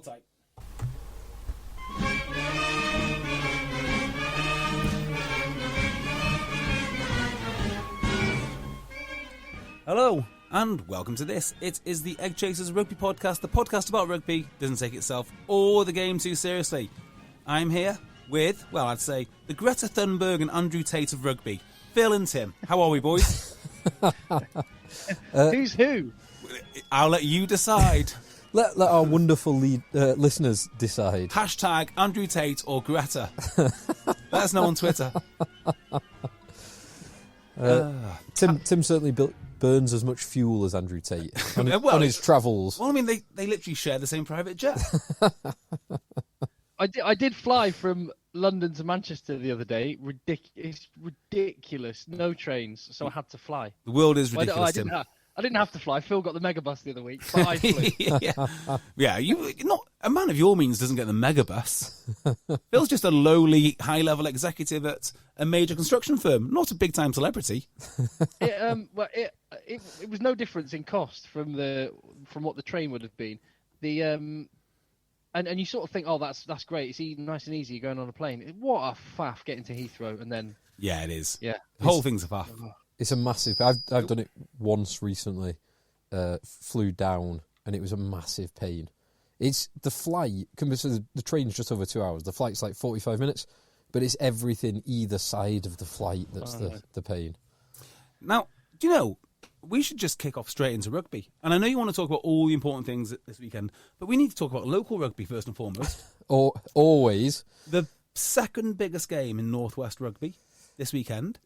Hold tight. Hello, and welcome to this. It is the EggChasers Rugby Podcast, the podcast about rugby, doesn't take itself or the game too seriously. I'm here with, well, I'd say, the Greta Thunberg and Andrew Tate of rugby, Phil and Tim. How are we, boys? Who's who? I'll let you decide. Let our wonderful listeners decide. Hashtag Andrew Tate or Greta. Let us know on Twitter. Tim certainly burns as much fuel as Andrew Tate on his travels. Well, I mean, they literally share the same private jet. I did fly from London to Manchester the other day. It's ridiculous. No trains, so I had to fly. The world is ridiculous, Tim. I didn't have to fly. Phil got the megabus the other week, but I flew. Yeah, you're not a man of your means doesn't get the megabus. Phil's just a lowly, high-level executive at a major construction firm, not a big-time celebrity. It was no difference in cost from what the train would have been. And you sort of think, oh, that's great. It's nice and easy going on a plane. What a faff getting to Heathrow and then. Yeah, it is. Yeah, the whole thing's a faff. It's a massive. I've done it once recently. Flew down, and it was a massive pain. It's the flight. The train's just over 2 hours. The flight's like 45 minutes, but it's everything either side of the flight that's the pain. Now, do you know, we should just kick off straight into rugby. And I know you want to talk about all the important things this weekend, but we need to talk about local rugby first and foremost. Always. The second biggest game in Northwest Rugby this weekend.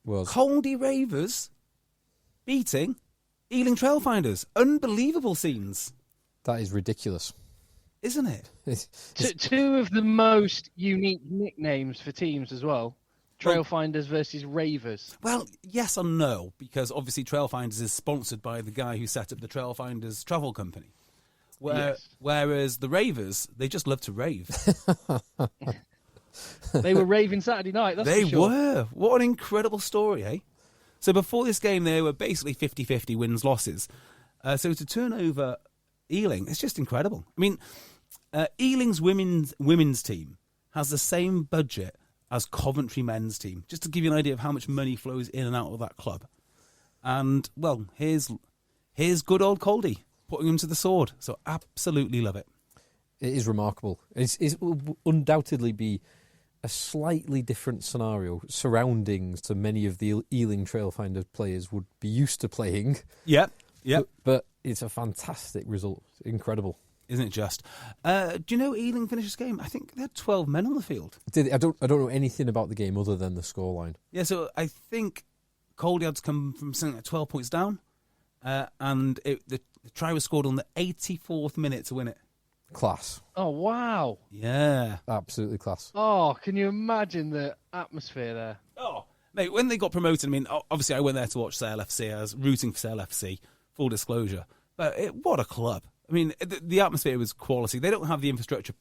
Coldy Ravers beating Ealing Trailfinders. Unbelievable scenes. That is ridiculous. Isn't it? Two of the most unique nicknames for teams as well. Trailfinders versus Ravers. Well, yes and no, because obviously Trailfinders is sponsored by the guy who set up the Trailfinders travel company. Whereas the Ravers, they just love to rave. They were raving Saturday night, that's They for sure. were. What an incredible story, eh? So before this game, they were basically 50-50 wins-losses. So to turn over Ealing, it's just incredible. I mean, Ealing's women's team has the same budget as Coventry men's team, just to give you an idea of how much money flows in and out of that club. And, well, here's good old Coldy putting him to the sword. So absolutely love it. It is remarkable. It will undoubtedly be a slightly different scenario, surroundings to many of the Ealing Trailfinder players would be used to playing. Yeah. But it's a fantastic result. Incredible. Isn't it just? Do you know Ealing finished this game? I think they had 12 men on the field. I don't know anything about the game other than the scoreline. Yeah, so I think Coldy had to come from something like 12 points down, and the try was scored on the 84th minute to win it. Class. Oh, wow. Yeah. Absolutely class. Oh, can you imagine the atmosphere there? Oh, mate, when they got promoted, I mean, obviously I went there to watch Sale FC. I was rooting for Sale FC, full disclosure. But what a club. I mean, the atmosphere was quality. They don't have the infrastructure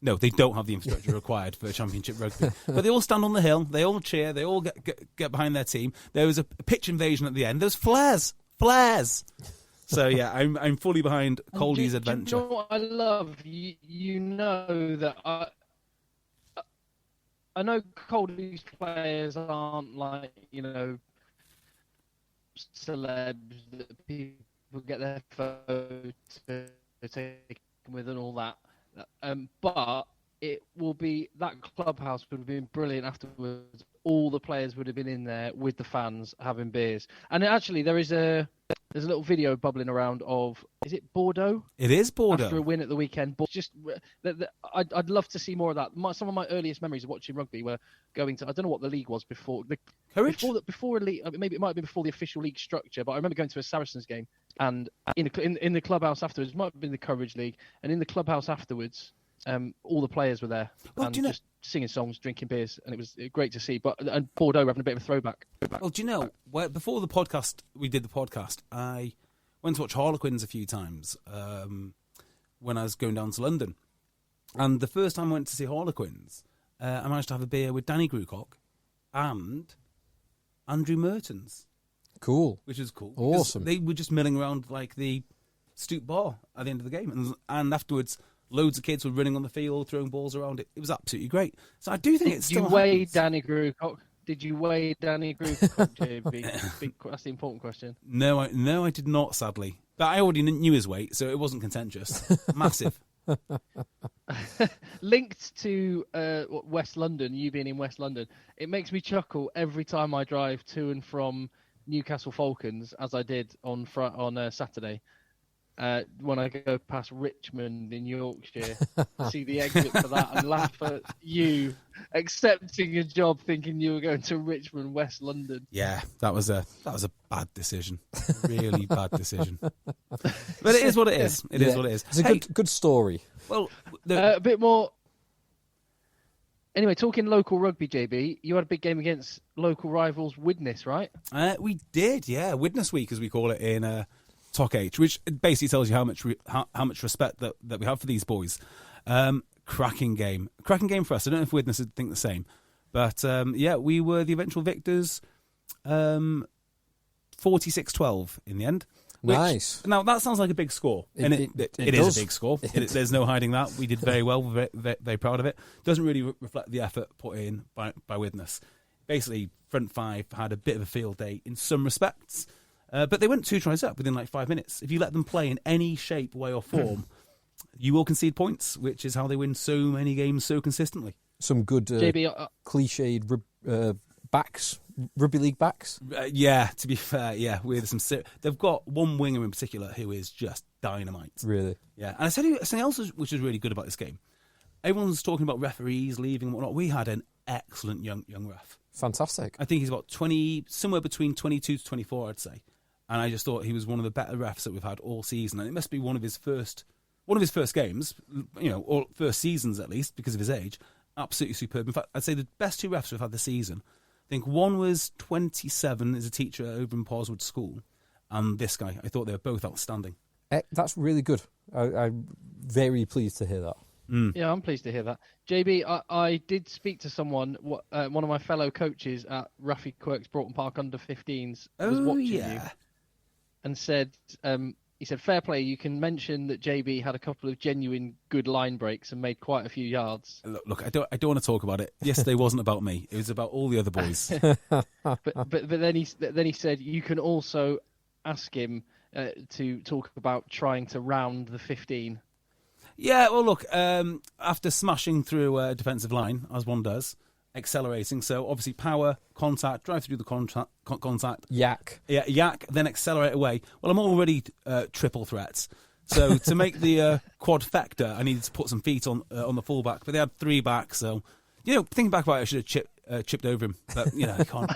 No, they don't have the infrastructure required for Championship rugby. But they all stand on the hill. They all cheer. They all get behind their team. There was a pitch invasion at the end. There's flares. So, yeah, I'm fully behind Coldy's adventure. You know what I love? You know that I know Coldy's players aren't like, celebs that people get their photos taken with and all that. But it will be, that clubhouse would have been brilliant afterwards. All the players would have been in there with the fans having beers. And actually, there's a little video bubbling around of, is it Bordeaux? It is Bordeaux. After a win at the weekend. But just, I'd love to see more of that. Some of my earliest memories of watching rugby were going to, I don't know what the league was before. Courage? Before a league, maybe it might have been before the official league structure, but I remember going to a Saracens game, and in the clubhouse afterwards, it might have been the Courage League, and in the clubhouse afterwards, all the players were there, just singing songs, drinking beers, and it was great to see. And Bordeaux having a bit of a throwback. Well, do you know, before we did the podcast, I went to watch Harlequins a few times when I was going down to London. And the first time I went to see Harlequins, I managed to have a beer with Danny Grucock and Andrew Mertens. Cool. Which is cool. Awesome. They were just milling around like the stoop bar at the end of the game, and afterwards, loads of kids were running on the field, throwing balls around. It was absolutely great. So I do think it's still. Did you weigh Danny Grewcock? Did you weigh Danny Grewcock, JB? That's the important question. No, I did not. Sadly, but I already knew his weight, so it wasn't contentious. Massive. Linked to West London, you being in West London, it makes me chuckle every time I drive to and from Newcastle Falcons, as I did on Saturday. When I go past Richmond in Yorkshire, see the exit for that and laugh at you accepting a job thinking you were going to Richmond, West London. Yeah, that was a bad decision. Really bad decision. But it is what it is. It is what it is. It's a good story. Well, a bit more. Anyway, talking local rugby, JB, you had a big game against local rivals Widnes, right? We did, yeah. Widnes Week, as we call it in TOC H, which basically tells you how much respect that we have for these boys. Cracking game for us. I don't know if Widnes would think the same, but we were the eventual victors, 46-12 in the end. Nice. Now that sounds like a big score, and it is a big score. There's no hiding that. We did very well. We're very, very proud of it. Doesn't really reflect the effort put in by Widnes. Basically, front five had a bit of a field day in some respects. But they went 2 tries up within like 5 minutes. If you let them play in any shape, way or form, you will concede points, which is how they win so many games so consistently. Some good JB, cliched backs, rugby league backs. Yeah, to be fair, yeah. They've got one winger in particular who is just dynamite. Really? Yeah. And I said something else which is really good about this game. Everyone's talking about referees leaving and whatnot. We had an excellent young ref. Fantastic. I think he's about 20, somewhere between 22 to 24, I'd say. And I just thought he was one of the better refs that we've had all season. And it must be one of his first games, or first seasons at least, because of his age. Absolutely superb. In fact, I'd say the best 2 refs we've had this season. I think one was 27 as a teacher over in Parswood School. And this guy, I thought they were both outstanding. That's really good. I'm very pleased to hear that. Yeah, I'm pleased to hear that. JB, I did speak to someone, one of my fellow coaches at Rafi Quirk's Broughton Park Under-15s was watching you. And said, he said, fair play, you can mention that JB had a couple of genuine good line breaks and made quite a few yards. Look, I don't want to talk about it. Yesterday wasn't about me. It was about all the other boys. but then he said you can also ask him to talk about trying to round the 15. Yeah, well, look, after smashing through a defensive line, as one does, accelerating, so obviously power, contact, drive through the contact. Yak. Yeah, yak, then accelerate away. Well, I'm already triple threats. So to make the quadfecta, I needed to put some feet on the fullback, but they had 3 backs, so, thinking back about it, I should have chipped over him. But, you can't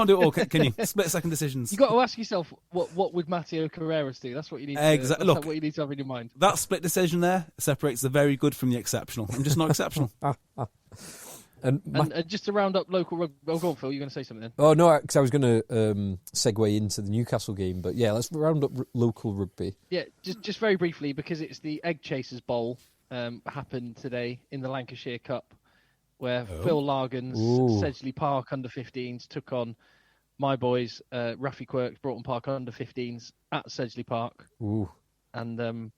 do it all, can you? Split-second decisions. You've got to ask yourself, what would Matteo Carreras do? That's what you need to exactly. Look, what you need to have in your mind. That split decision there separates the very good from the exceptional. I'm just not exceptional. And just to round up local rugby, go on, Phil, you're going to say something then? Oh, no, because I was going to segue into the Newcastle game, but yeah, let's round up local rugby. Yeah, just very briefly, because it's the EggChasers Bowl happened today in the Lancashire Cup, where Phil Largan's Sedgley Park Under-15s took on my boys, Rafi Quirk's Broughton Park Under-15s at Sedgley Park. Ooh. And it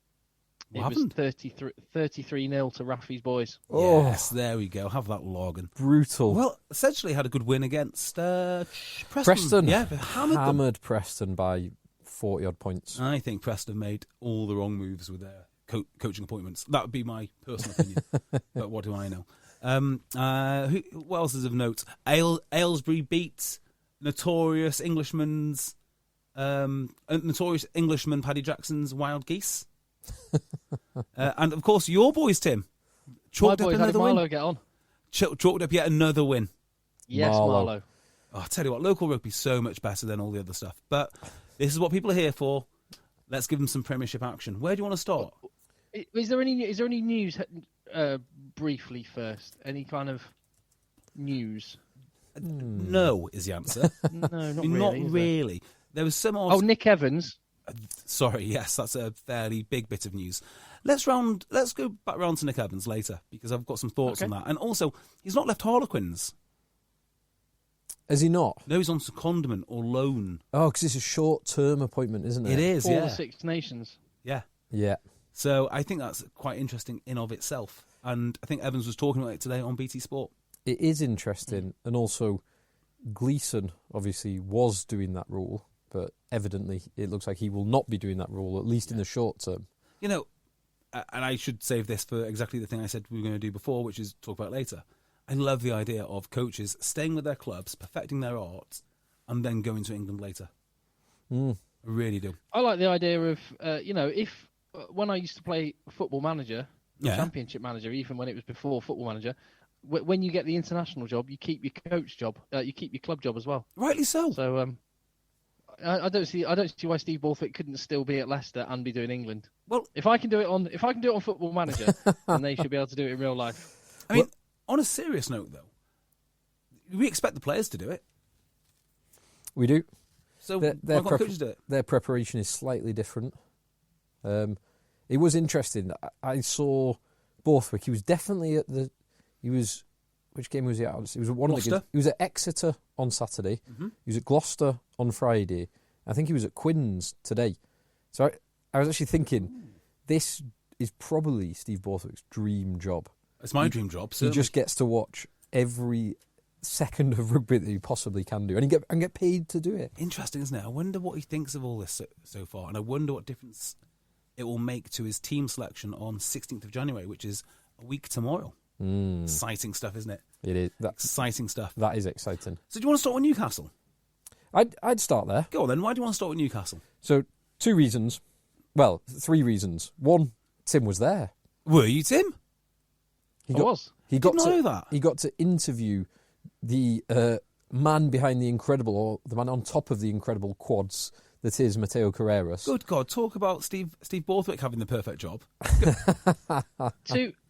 What was happened? 33-0 to Rafi's boys. Oh, Yes, there we go. Have that Largan. brutal. Well, essentially had a good win against Preston. Yeah, hammered Preston by 40-odd points. I think Preston made all the wrong moves with their coaching appointments. That would be my personal opinion. But what do I know? What else is of note? Aylesbury beat notorious Englishman Paddy Jackson's Wild Geese. And of course, your boys, Tim, chalked up another win. Get on. Chalked up yet another win. Yes, Marlow. Oh, I'll tell you what, local rugby's so much better than all the other stuff. But this is what people are here for. Let's give them some Premiership action. Where do you want to start? Is there any news? Briefly first, any kind of news? No is the answer. No, not Not really. really. There was some. Nick Evans. Sorry, yes, that's a fairly big bit of news. Let's go back round to Nick Evans later, because I've got some thoughts on that. And also, he's not left Harlequins. Is he not? No, he's on secondment or loan. Oh, because it's a short-term appointment, isn't it? It is, For yeah. the Six Nations. Yeah. Yeah. So I think that's quite interesting in of itself. And I think Evans was talking about it today on BT Sport. It is interesting. And also, Gleeson obviously was doing that role, but evidently it looks like he will not be doing that role, at least in the short term. You know, and I should save this for exactly the thing I said we were going to do before, which is talk about later. I love the idea of coaches staying with their clubs, perfecting their art, and then going to England later. I really do. I like the idea of, if when I used to play Football Manager, Championship Manager, even when it was before Football Manager, when you get the international job, you keep your coach job, you keep your club job as well. Rightly so. So I don't see why Steve Borthwick couldn't still be at Leicester and be doing England. Well, if I can do it on Football Manager, then they should be able to do it in real life. I mean, on a serious note, though, we expect the players to do it. We do. So why can't coaches do it? Their preparation is slightly different. It was interesting. I saw Borthwick. He was definitely at the. Which game was he at? It was one Gloucester. of the games. He was at Exeter on Saturday. Mm-hmm. He was at Gloucester on Friday. I think he was at Quins today. So I was actually thinking, this is probably Steve Borthwick's dream job. It's my dream job. Certainly. He just gets to watch every second of rugby that he possibly can do, and get paid to do it. Interesting, isn't it? I wonder what he thinks of all this so far, and I wonder what difference it will make to his team selection on 16th of January, which is a week tomorrow. Exciting stuff, isn't it? It is. Exciting stuff. That is exciting. So do you want to start with Newcastle? I'd start there. Go on then. Why do you want to start with Newcastle? So 2 reasons. Well, 3 reasons. 1, Tim was there. Were you, Tim? He got Didn't know that. He got to interview the man behind the incredible, or the man on top of the incredible quads that is Mateo Carreras. Good God, talk about Steve Borthwick having the perfect job.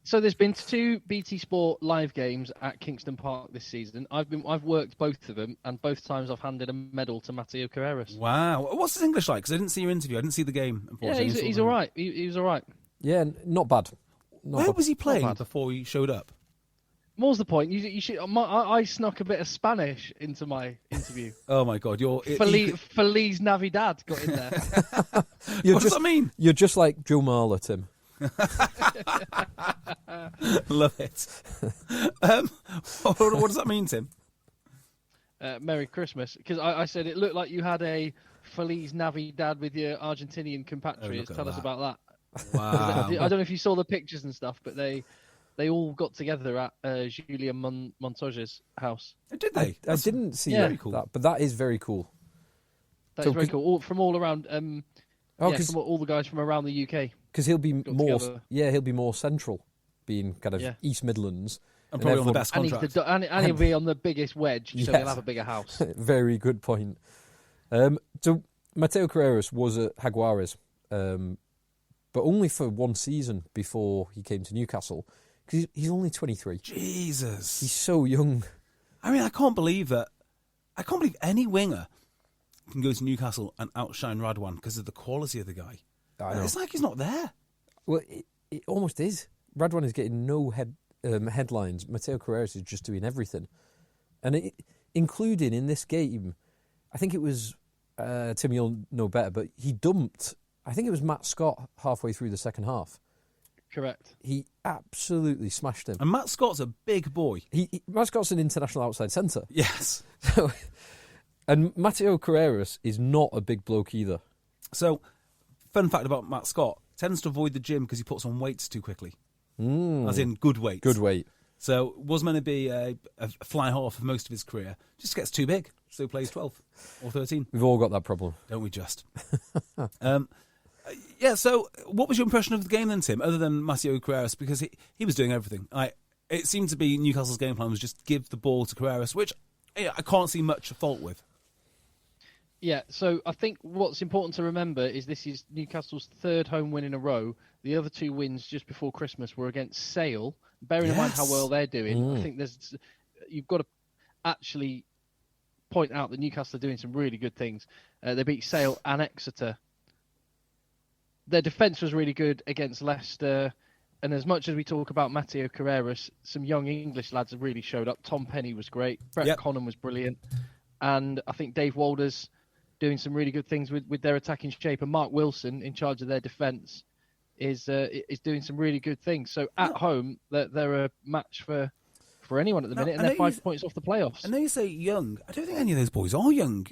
So there's been 2 BT Sport live games at Kingston Park this season. I've worked both of them, and both times I've handed a medal to Mateo Carreras. Wow, what's his English like? Because I didn't see your interview. I didn't see the game. Unfortunately. Yeah, he's all right. He was all right. Yeah, not bad. Where was he playing before he showed up? More's the point. You should. I snuck a bit of Spanish into my interview. Oh my God, Feliz Navidad got in there. What does that mean? You're just like Joe Marler, Tim. Love it. What does that mean, Tim? Merry Christmas. Because I said it looked like you had a Feliz Navidad with your Argentinian compatriots. Tell us about that. Wow. I don't know if you saw the pictures and stuff, but they all got together at Julia Montoya's house. Did they? I didn't see cool. that, but that is very cool. That's very cool. From all around. From all the guys from around the UK. Because he'll be more. Together. Yeah, he'll be more central, being kind of East Midlands. And probably on the best contract. And he'll be on the biggest wedge, so he'll have a bigger house. Very good point. So Mateo Carreras was at Jaguares, but only for 1 season before he came to Newcastle. Because he's only 23. Jesus. He's so young. I mean, I can't believe that. I can't believe any winger can go to Newcastle and outshine Radwan because of the quality of the guy. I know. It's like he's not there. Well, it almost is. Radwan is getting no headlines. Mateo Carreras is just doing everything. And including in this game, I think it was, Tim, you'll know better, but he dumped, I think it was Matt Scott halfway through the second half. Correct. He absolutely smashed him. And Matt Scott's a big boy. Matt Scott's an international outside centre. Yes. And Mateo Carreras is not a big bloke either. So, fun fact about Matt Scott, tends to avoid the gym because he puts on weights too quickly. As in good weight. Good weight. So, was meant to be a fly half for most of his career. Just gets too big. So plays 12 or 13. We've all got that problem. Don't we just? So what was your impression of the game then, Tim, other than Mateo Carreras? Because he was doing everything. It seemed to be Newcastle's game plan was just give the ball to Carreras, which I can't see much fault with. Yeah, so I think what's important to remember is this is Newcastle's 3rd home win in a row. The other 2 wins just before Christmas were against Sale. Bearing in mind how well they're doing, I think you've got to actually point out that Newcastle are doing some really good things. They beat Sale and Exeter. Their defence was really good against Leicester. And as much as we talk about Mateo Carreras, some young English lads have really showed up. Tom Penny was great. Brett Connon was brilliant. And I think Dave Walder's doing some really good things with their attacking shape. And Mark Wilson, in charge of their defence, is doing some really good things. So at home, they're a match for anyone at the minute, and they're 5 points off the playoffs. I know you say young. I don't think any of those boys are young.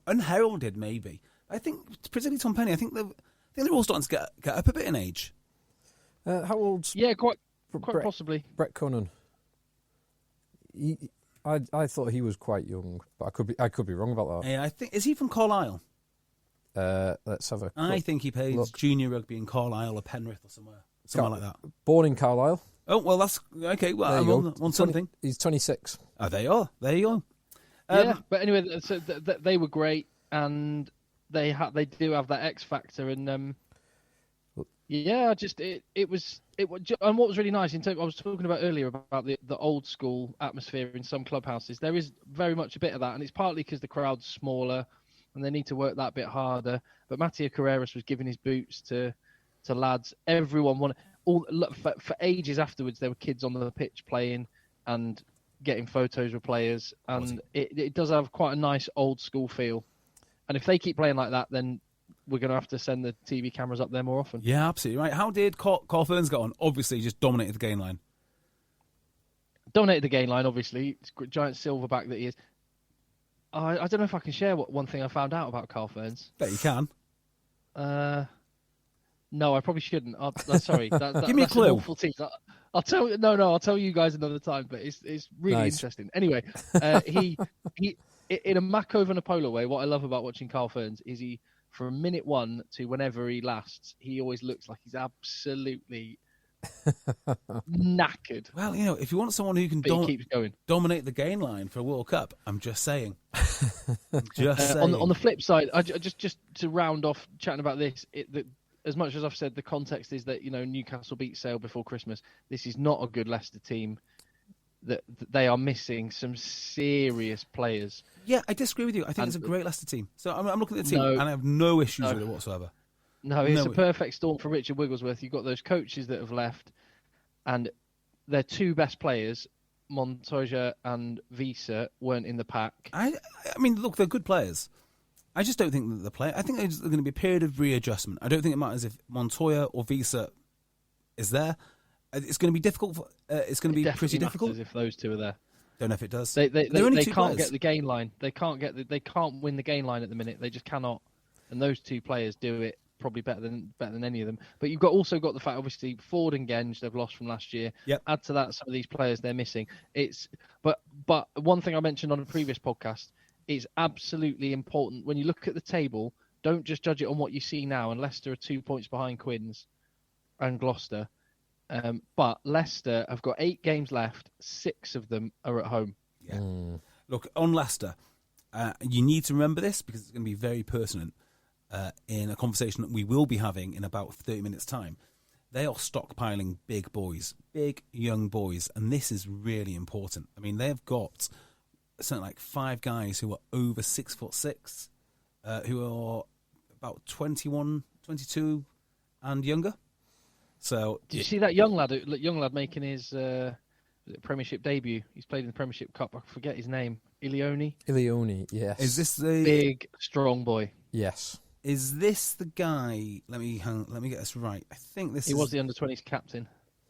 Unheralded maybe. I think particularly Tom Penny. I think they're all starting to get up a bit in age. How old's quite possibly Brett Cunnan? I thought he was quite young, but I could be wrong about that. Yeah, I think is he from Carlisle? Let's have a look. I think he plays junior rugby in Carlisle or Penrith or somewhere like that. Born in Carlisle. Oh well, that's okay. Well, I'm on something. He's 26. Oh, they are. There you go. But anyway, so they were great, and they do have that X factor, and it was, and what was really nice in terms, I was talking about earlier about the old school atmosphere in some clubhouses. There is very much a bit of that, and it's partly because the crowd's smaller, and they need to work that bit harder. But Mattia Carreras was giving his boots to lads. Everyone wanted for ages afterwards. There were kids on the pitch playing and getting photos with players, and it does have quite a nice old school feel. And if they keep playing like that, then we're going to have to send the TV cameras up there more often. Yeah, absolutely right. How did Carl Ferns get on? Obviously, he just dominated the gain line. Dominated the gain line, obviously. Giant silverback that he is. I don't know if I can share one thing I found out about Carl Ferns. Bet you can. No, I probably shouldn't. Sorry. Give me a clue. Awful tease. I'll tell you. No, I'll tell you guys another time. But it's really interesting. Anyway, he in a Mac over and a polar way. What I love about watching Carl Ferns is he, from minute one to whenever he lasts, he always looks like he's absolutely knackered. Well, if you want someone who can he keeps going. Dominate the gain line for a World Cup, I'm just saying. Saying. On the flip side, I just to round off chatting about this, as much as I've said, the context is that Newcastle beat Sale before Christmas. This is not a good Leicester team. That they are missing some serious players. Yeah, I disagree with you. I think it's a great Leicester team. So I'm looking at the team and I have no issues with it whatsoever. No, it's a perfect storm for Richard Wigglesworth. You've got those coaches that have left, and their two best players, Montoya and Visa, weren't in the pack. I mean, look, they're good players. I just don't think that they're playing. I think there's going to be a period of readjustment. I don't think it matters if Montoya or Visa is there. It's going to be difficult. It's going to be pretty difficult if those two are there. Don't know if it does. They can't get the gain line. They can't win the gain line at the minute. They just cannot. And those two players do it probably better than any of them. But you've also got the fact, obviously, Ford and Genge they've lost from last year. Yep. Add to that some of these players they're missing. But one thing I mentioned on a previous podcast is absolutely important when you look at the table. Don't just judge it on what you see now. And Leicester are 2 points behind Quins and Gloucester. But Leicester have got 8 games left. 6 of them are at home. Yeah. Look, on Leicester, you need to remember this because it's going to be very pertinent in a conversation that we will be having in about 30 minutes' time. They are stockpiling big boys, big young boys, and this is really important. I mean, they've got something like 5 guys who are over 6'6", who are about 21, 22 and younger. So, did you see that young lad making his Premiership debut? He's played in the Premiership Cup. I forget his name. Ilioni, yes. Is this the big, strong boy? Yes. Is this the guy? Let me get this right. I think he was the under-20s captain.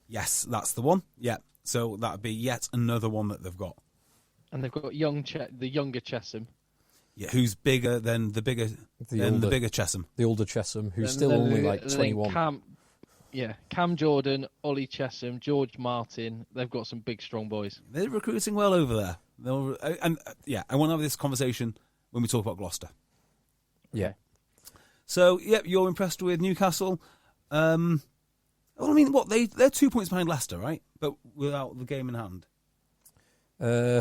Yes, that's the one. Yeah. So that'd be yet another one that they've got. And they've got the younger Chesham. Yeah, who's bigger than the bigger Chesham? The older Chesham, who's still only like 21. Cam Jordan, Ollie Chesham, George Martin. They've got some big, strong boys. They're recruiting well over there. I want to have this conversation when we talk about Gloucester. Yeah. So, you're impressed with Newcastle. Well, I mean, they're 2 points behind Leicester, right? But without the game in hand.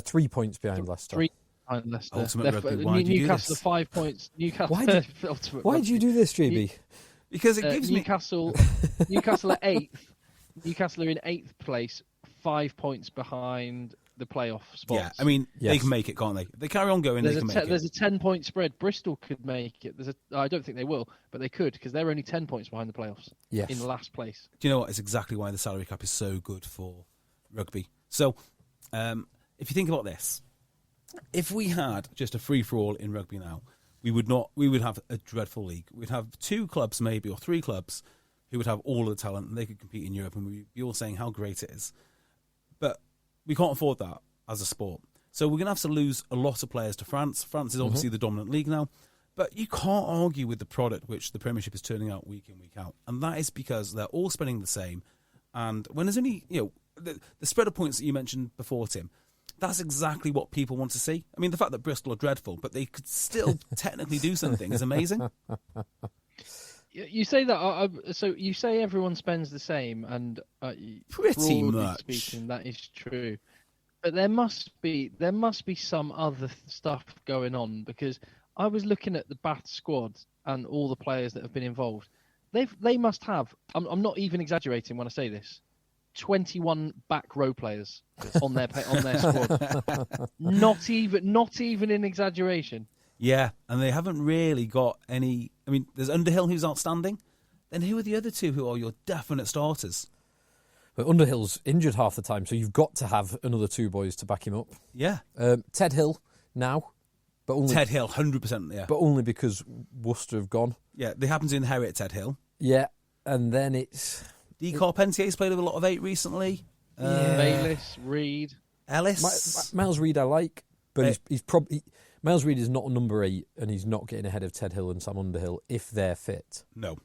3 points behind Leicester. 3 behind Leicester. Ultimate Rugby, why do you do Newcastle this? 5 points. Newcastle. Why do you do this, JB? Because it gives Newcastle are 8th. Newcastle are in 8th place, 5 points behind the playoff spots. Yeah, I mean, they can make it, can't they? If they carry on going, they can make it. There's a 10-point spread. Bristol could make it. I don't think they will, but they could because they're only 10 points behind the playoffs. Yes. In last place. Do you know what? It's exactly why the salary cap is so good for rugby. So, if you think about this, if we had just a free-for-all in rugby now, we would have a dreadful league. We'd have 2 clubs maybe, or 3 clubs, who would have all of the talent and they could compete in Europe, and we'd be all saying how great it is. But we can't afford that as a sport. So we're going to have to lose a lot of players to France. France is obviously the dominant league now. But you can't argue with the product which the Premiership is turning out week in, week out. And that is because they're all spending the same. And when there's only, the spread of points that you mentioned before, Tim, that's exactly what people want to see. I mean, the fact that Bristol are dreadful, but they could still technically do something is amazing. You say that, so you say everyone spends the same, and Pretty broadly much. speaking, that is true. But there must be some other stuff going on, because I was looking at the Bath squad and all the players that have been involved. They must have. I'm not even exaggerating when I say this. 21 back row players on their squad. Not even an exaggeration. Yeah, and they haven't really got any. I mean, there's Underhill who's outstanding. Then who are the other two who are your definite starters? But Underhill's injured half the time, so you've got to have another two boys to back him up. Yeah, Ted Hill now, but only Ted Hill, 100%. Yeah, but only because Worcester have gone. yeah, they happen to inherit Ted Hill. Yeah, and then it's D. Carpentier's played with a lot of 8 recently. Bayliss, Reed, Ellis. Miles Reed. I like, but he's probably Miles Reed is not a number 8, and he's not getting ahead of Ted Hill and Sam Underhill if they're fit. No,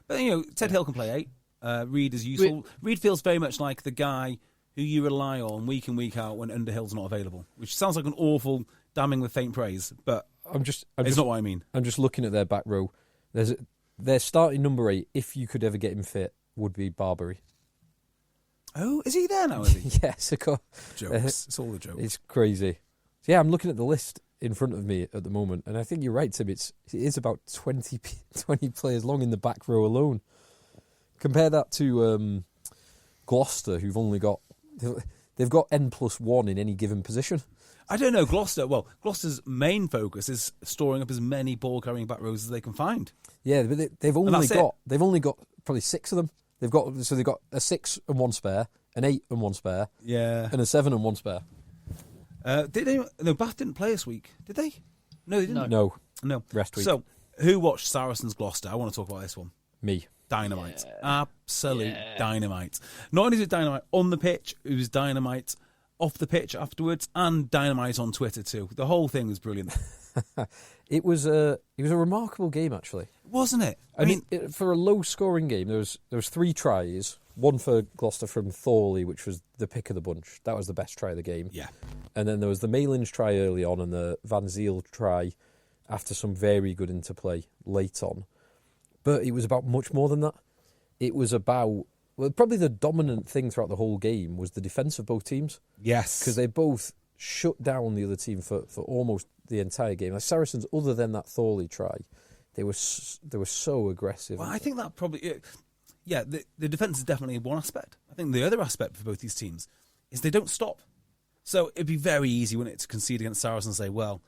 but Ted Hill can play 8. Reed is useful. Reed feels very much like the guy who you rely on week in, week out when Underhill's not available, which sounds like an awful damning with faint praise, but it's not what I mean. I'm just looking at their back row. Their starting number 8, if you could ever get him fit, would be Barbary. Oh, is he there now, is he? Yes, of course. Jokes. It's all a joke. It's crazy. So yeah, I'm looking at the list in front of me at the moment, and I think you're right, Tim. It is about 20 players long in the back row alone. Compare that to Gloucester, who've only got N+1 in any given position. I don't know, Gloucester. Well, Gloucester's main focus is storing up as many ball-carrying back rows as they can find. Yeah, but they've only got probably 6 of them. They've got a 6 and 1 spare, an 8 and 1 spare, and a 7 and 1 spare. Did they? No, Bath didn't play this week, did they? No, they didn't. No. Rest week. So, who watched Saracens Gloucester? I want to talk about this one. Me. Dynamite. Yeah. Absolute dynamite. Not only is it dynamite on the pitch, it was dynamite off the pitch afterwards, and dynamite on Twitter too. The whole thing was brilliant. It was a remarkable game, actually, wasn't it? I mean, for a low-scoring game, there was 3 tries. One for Gloucester from Thorley, which was the pick of the bunch. That was the best try of the game. Yeah. And then there was the Malins try early on and the Van Ziel try after some very good interplay late on. But it was about much more than that. It was about, probably the dominant thing throughout the whole game was the defence of both teams. Yes. Because they both shut down the other team for almost the entire game. Like Saracens, other than that Thorley try, they were so aggressive. Well, I think that probably... Yeah, the defence is definitely one aspect. I think the other aspect for both these teams is they don't stop. So it'd be very easy, wouldn't it, to concede against Saracens and say, well,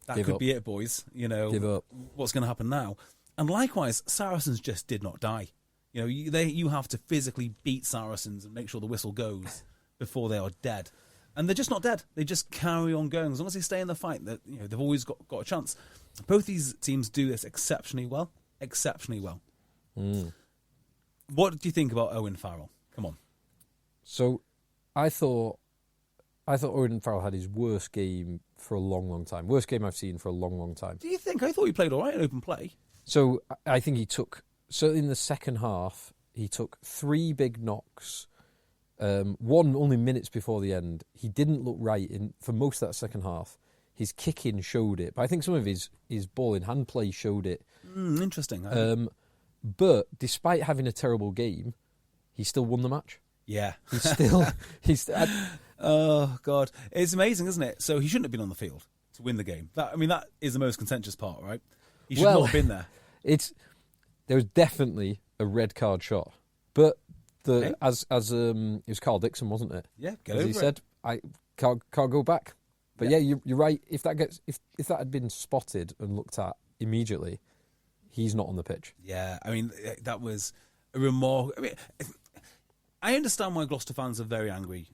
that could be it, boys. Give up. What's going to happen now? And likewise, Saracens just did not die. You have to physically beat Saracens and make sure the whistle goes before they are dead. And they're just not dead. They just carry on going. As long as they stay in the fight, that they've always got a chance. Both these teams do this exceptionally well. Exceptionally well. Mm. What do you think about Owen Farrell? Come on. So, I thought Owen Farrell had his worst game for a long, long time. Worst game I've seen for a long, long time. Do you think? I thought he played all right in open play. So, I think he took... So, in the second half, he took 3 big knocks. One only minutes before the end. He didn't look right for most of that second half. His kicking showed it. But I think some of his ball in hand play showed it. Interesting. But despite having a terrible game, he still won the match. Yeah. Oh, God. It's amazing, isn't it? So he shouldn't have been on the field to win the game. That is the most contentious part, right? He should not have been there. There was definitely a red card shot. But it was Carl Dixon, wasn't it? Yeah, as he said, I can't go back. But yeah, you're right. If that had been spotted and looked at immediately, he's not on the pitch. Yeah, I mean, that was a remark. I mean, I understand why Gloucester fans are very angry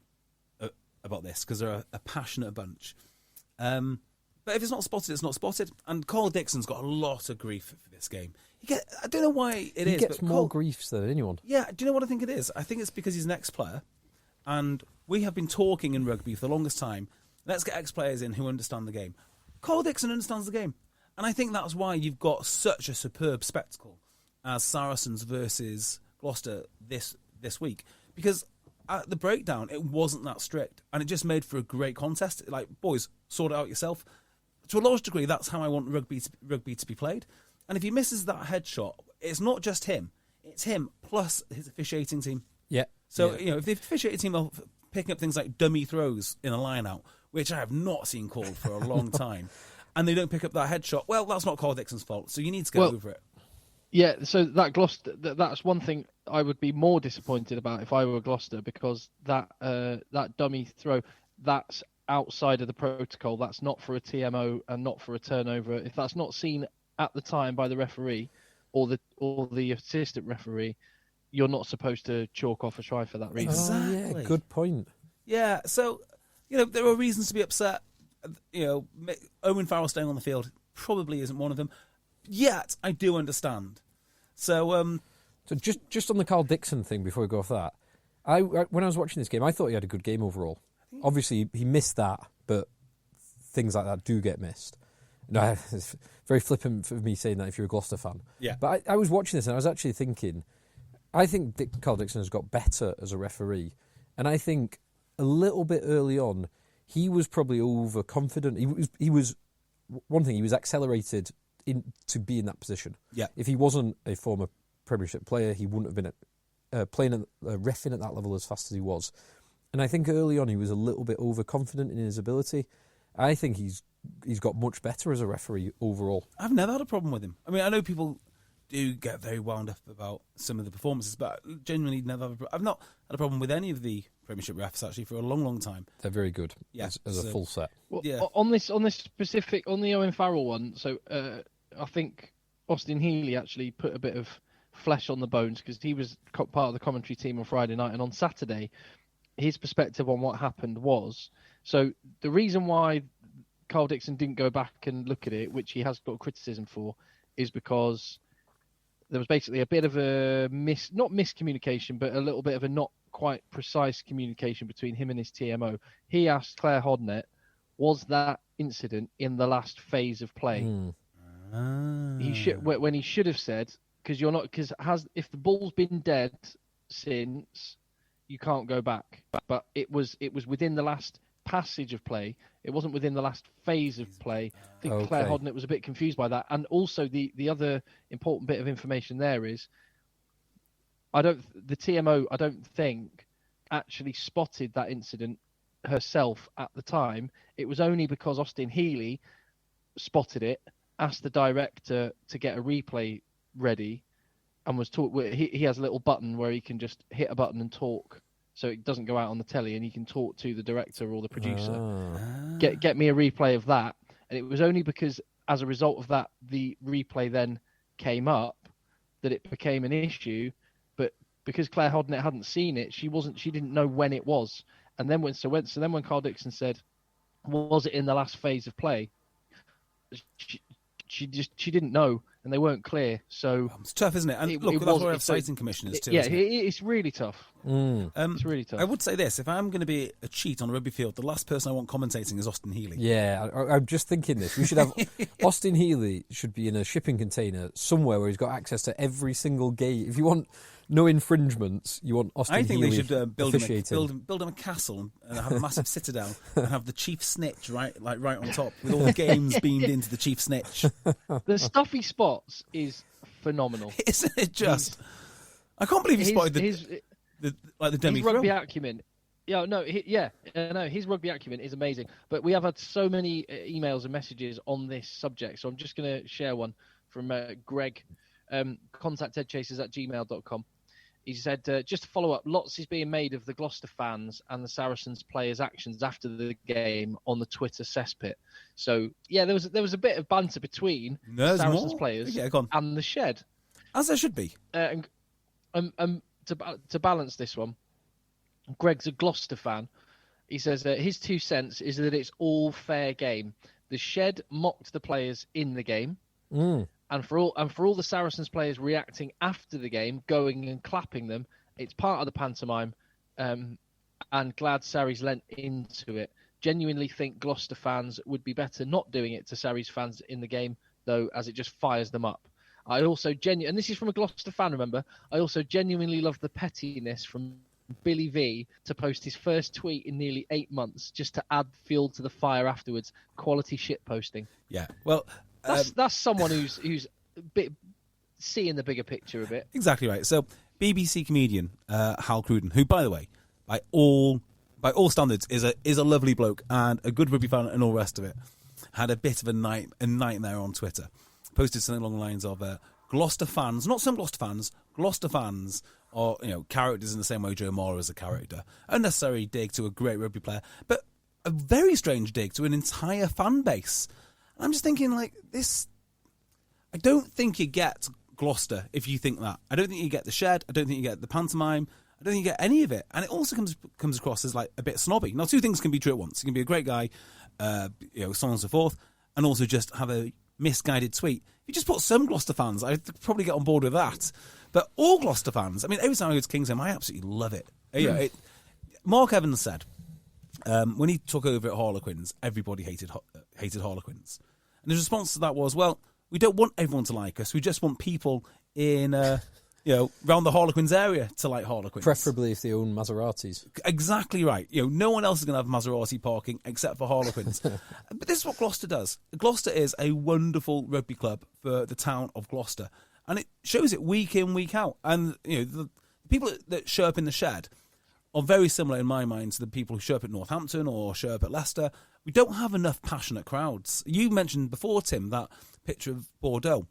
about this because they're a passionate bunch. But if it's not spotted, it's not spotted. And Carl Dixon's got a lot of grief for this game. I don't know why it is. He gets more griefs than anyone. Yeah, do you know what I think it is? I think it's because he's an ex-player, and we have been talking in rugby for the longest time. Let's get ex-players in who understand the game. Carl Dixon understands the game. And I think that's why you've got such a superb spectacle as Saracens versus Gloucester this week. Because at the breakdown, it wasn't that strict. And it just made for a great contest. Like, boys, sort it out yourself. To a large degree, that's how I want rugby to be played. And if he misses that headshot, it's not just him. It's him plus his officiating team. Yeah. So, if the officiating team are picking up things like dummy throws in a line-out, which I have not seen called for a long time, and they don't pick up that headshot, well, that's not Carl Dixon's fault. So you need to get over it. Yeah, so that Gloucester, that's one thing I would be more disappointed about if I were Gloucester, because that dummy throw, that's outside of the protocol. That's not for a TMO and not for a turnover. If that's not seen at the time by the referee or the assistant referee, you're not supposed to chalk off a try for that reason. Exactly. Yeah, good point. Yeah, so there are reasons to be upset. Owen Farrell staying on the field probably isn't one of them. Yet I do understand. So just on the Carl Dixon thing before we go off that, when I was watching this game, I thought he had a good game overall. Obviously, he missed that, but things like that do get missed. No, it's very flippant for me saying that if you're a Gloucester fan. Yeah. But I was watching this and I was actually thinking, I think Carl Dixon has got better as a referee, and I think a little bit early on he was probably overconfident. He was one thing. He was accelerated to be in that position. Yeah. If he wasn't a former Premiership player, he wouldn't have been playing reffing at that level as fast as he was. And I think early on he was a little bit overconfident in his ability. I think he's got much better as a referee overall. I've never had a problem with him. I mean, I know people do get very wound up about some of the performances, but genuinely I've not had a problem with any of the Premiership refs actually for a long, long time. They're very good as a full set. Well, yeah. On this specific, on the Owen Farrell one, so I think Austin Healey actually put a bit of flesh on the bones because he was part of the commentary team on Friday night, and on Saturday, his perspective on what happened was, so the reason why Carl Dixon didn't go back and look at it, which he has got criticism for, is because there was basically a bit of a not miscommunication, but a little bit of a not quite precise communication between him and his TMO. He asked Claire Hodnett, was that incident in the last phase of play? He should, when he should have said, if the ball's been dead since, you can't go back. But it was within the last passage of play. It wasn't within the last phase of play. I think Claire Hodnett was a bit confused by that. And also the other important bit of information there is, the TMO, I don't think, actually spotted that incident herself at the time. It was only because Austin Healey spotted it, asked the director to get a replay ready, and was taught. He has a little button where he can just hit a button and talk, so it doesn't go out on the telly, and he can talk to the director or the producer. Get me a replay of that. And it was only because, as a result of that, the replay then came up that it became an issue. But because Claire Hodnett hadn't seen it, she didn't know when it was. And then when Carl Dixon said, "Was it in the last phase of play?" She didn't know, and they weren't clear. So it's tough, isn't it? And look, that's why we have citing commissioners too. Yeah, it's really tough. It's really tough. I would say this: if I'm going to be a cheat on a rugby field, the last person I want commentating is Austin Healey. Yeah, I'm just thinking this. We should have Austin Healey should be in a shipping container somewhere where he's got access to every single gate. If you want no infringements, you want Austin Healey. I think they should build him a castle and have a massive citadel and have the chief snitch right on top with all the games beamed into the chief snitch. The stuff he spots is phenomenal. Isn't it just? I can't believe he spotted the demi his rugby acumen. His rugby acumen is amazing. But we have had so many emails and messages on this subject, so I'm just going to share one from Greg. Contact EggChasers@gmail.com. He said, just to follow up, lots is being made of the Gloucester fans and the Saracens players' actions after the game on the Twitter cesspool. So, yeah, there was a bit of banter between Saracens players and the shed. As there should be. And to balance this one, Greg's a Gloucester fan. He says his 2 cents is that it's all fair game. The Shed mocked the players in the game, Mm. and for all the Saracens players reacting after the game, going and clapping them, it's part of the pantomime. And glad Sarries lent into it. Genuinely think Gloucester fans would be better not doing it to Sarries fans in the game, though, as it just fires them up. I also and this is from a Gloucester fan, remember, I also genuinely love the pettiness from Billy V to post his first tweet in nearly 8 months just to add fuel to the fire afterwards. Quality shit posting. Yeah, well, that's someone who's a bit seeing the bigger picture a bit. exactly right. So BBC comedian Hal Cruden, who, by the way, by all standards, is a lovely bloke and a good rugby fan and all the rest of it, had a bit of a nightmare on Twitter. Posted something along the lines of Gloucester fans, not some Gloucester fans, Gloucester fans are characters in the same way Joe Marler is a character. Unnecessary dig to a great rugby player, but a very strange dig to an entire fan base. I'm just thinking, like, this. I don't think you get Gloucester if you think that. I don't think you get the Shed. I don't think you get the pantomime. I don't think you get any of it. And it also comes across as like a bit snobby. Now, two things can be true at once. You can be a great guy, so on and so forth, and also just have a misguided tweet. If you just put some Gloucester fans, I'd probably get on board with that. But all Gloucester fans, I mean, every time I go to Kingsholm, I absolutely love it. Mark Evans said, when he took over at Harlequins, everybody hated Harlequins. And his response to that was, well, we don't want everyone to like us. We just want people in, around the Harlequins area to like Harlequins. Preferably if they own Maseratis. Exactly right. No one else is going to have Maserati parking except for Harlequins. But this is what Gloucester does. Gloucester is a wonderful rugby club for the town of Gloucester. And it shows it week in, week out. And, the people that show up in the Shed are very similar in my mind to the people who show up at Northampton or show up at Leicester. We don't have enough passionate crowds. You mentioned before, Tim, that picture of Bordeaux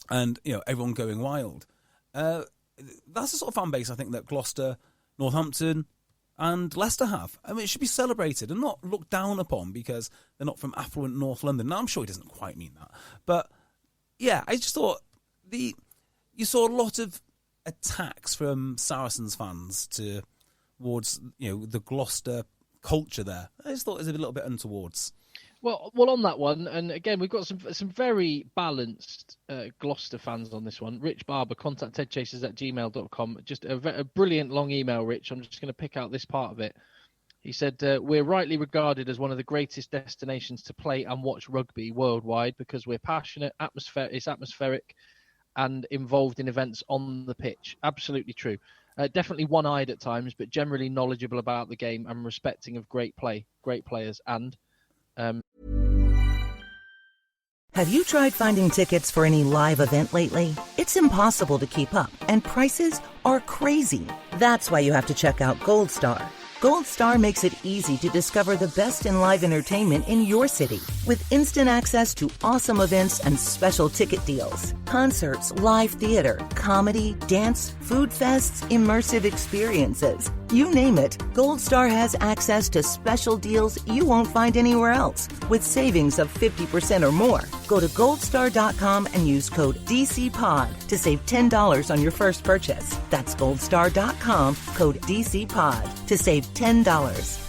and, everyone going wild. That's the sort of fan base I think that Gloucester, Northampton and Leicester have. I mean, it should be celebrated and not looked down upon because they're not from affluent North London. Now, I'm sure he doesn't quite mean that. But, yeah, I just thought you saw a lot of attacks from Saracens fans towards, the Gloucester culture there. I just thought it was a little bit untowards. Well, on that one, and again, we've got some very balanced Gloucester fans on this one. Rich Barber, contact eggchasers@gmail.com. Just a brilliant long email, Rich. I'm just going to pick out this part of it. He said, we're rightly regarded as one of the greatest destinations to play and watch rugby worldwide because we're passionate, it's atmospheric, and involved in events on the pitch. Absolutely true. Definitely one-eyed at times, but generally knowledgeable about the game and respecting of great players, and... Have you tried finding tickets for any live event lately? It's impossible to keep up, and prices are crazy. That's why you have to check out Gold Star. Gold Star makes it easy to discover the best in live entertainment in your city with instant access to awesome events and special ticket deals. Concerts, live theater, comedy, dance, food fests, immersive experiences. You name it, Gold Star has access to special deals you won't find anywhere else with savings of 50% or more. Go to goldstar.com and use code DCPOD to save $10 on your first purchase. That's goldstar.com, code DCPOD to save $10.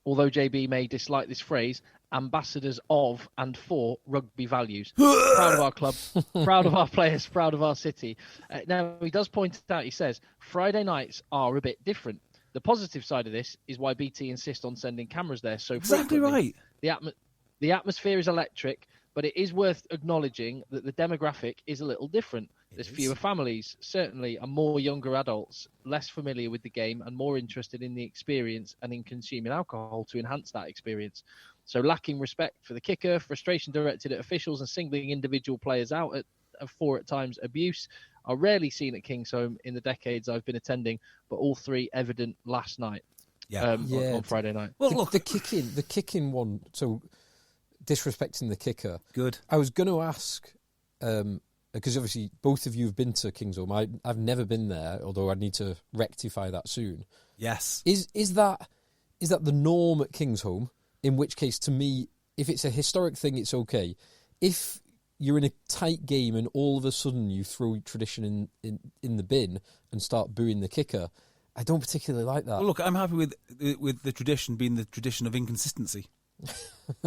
Although JB may dislike this phrase, ambassadors of and for rugby values. Proud of our club, proud of our players, proud of our city. Now, he does point out, he says, Friday nights are a bit different. The positive side of this is why BT insist on sending cameras there so frequently. Exactly right. The atmosphere is electric, but it is worth acknowledging that the demographic is a little different. There's fewer families, certainly, and more younger adults, less familiar with the game and more interested in the experience and in consuming alcohol to enhance that experience. So lacking respect for the kicker, frustration directed at officials and singling individual players out for at times abuse are rarely seen at Kingsholm in the decades I've been attending, but all three evident last night. On Friday night. Well, look, the kicking one, so disrespecting the kicker. Good. I was going to ask, because obviously both of you have been to Kingsholm. I've never been there, although I need to rectify that soon. Yes. Is that the norm at Kingsholm? In which case, to me, if it's a historic thing, it's okay. If you're in a tight game and all of a sudden you throw tradition in the bin and start booing the kicker, I don't particularly like that. Well, look, I'm happy with the tradition being the tradition of inconsistency.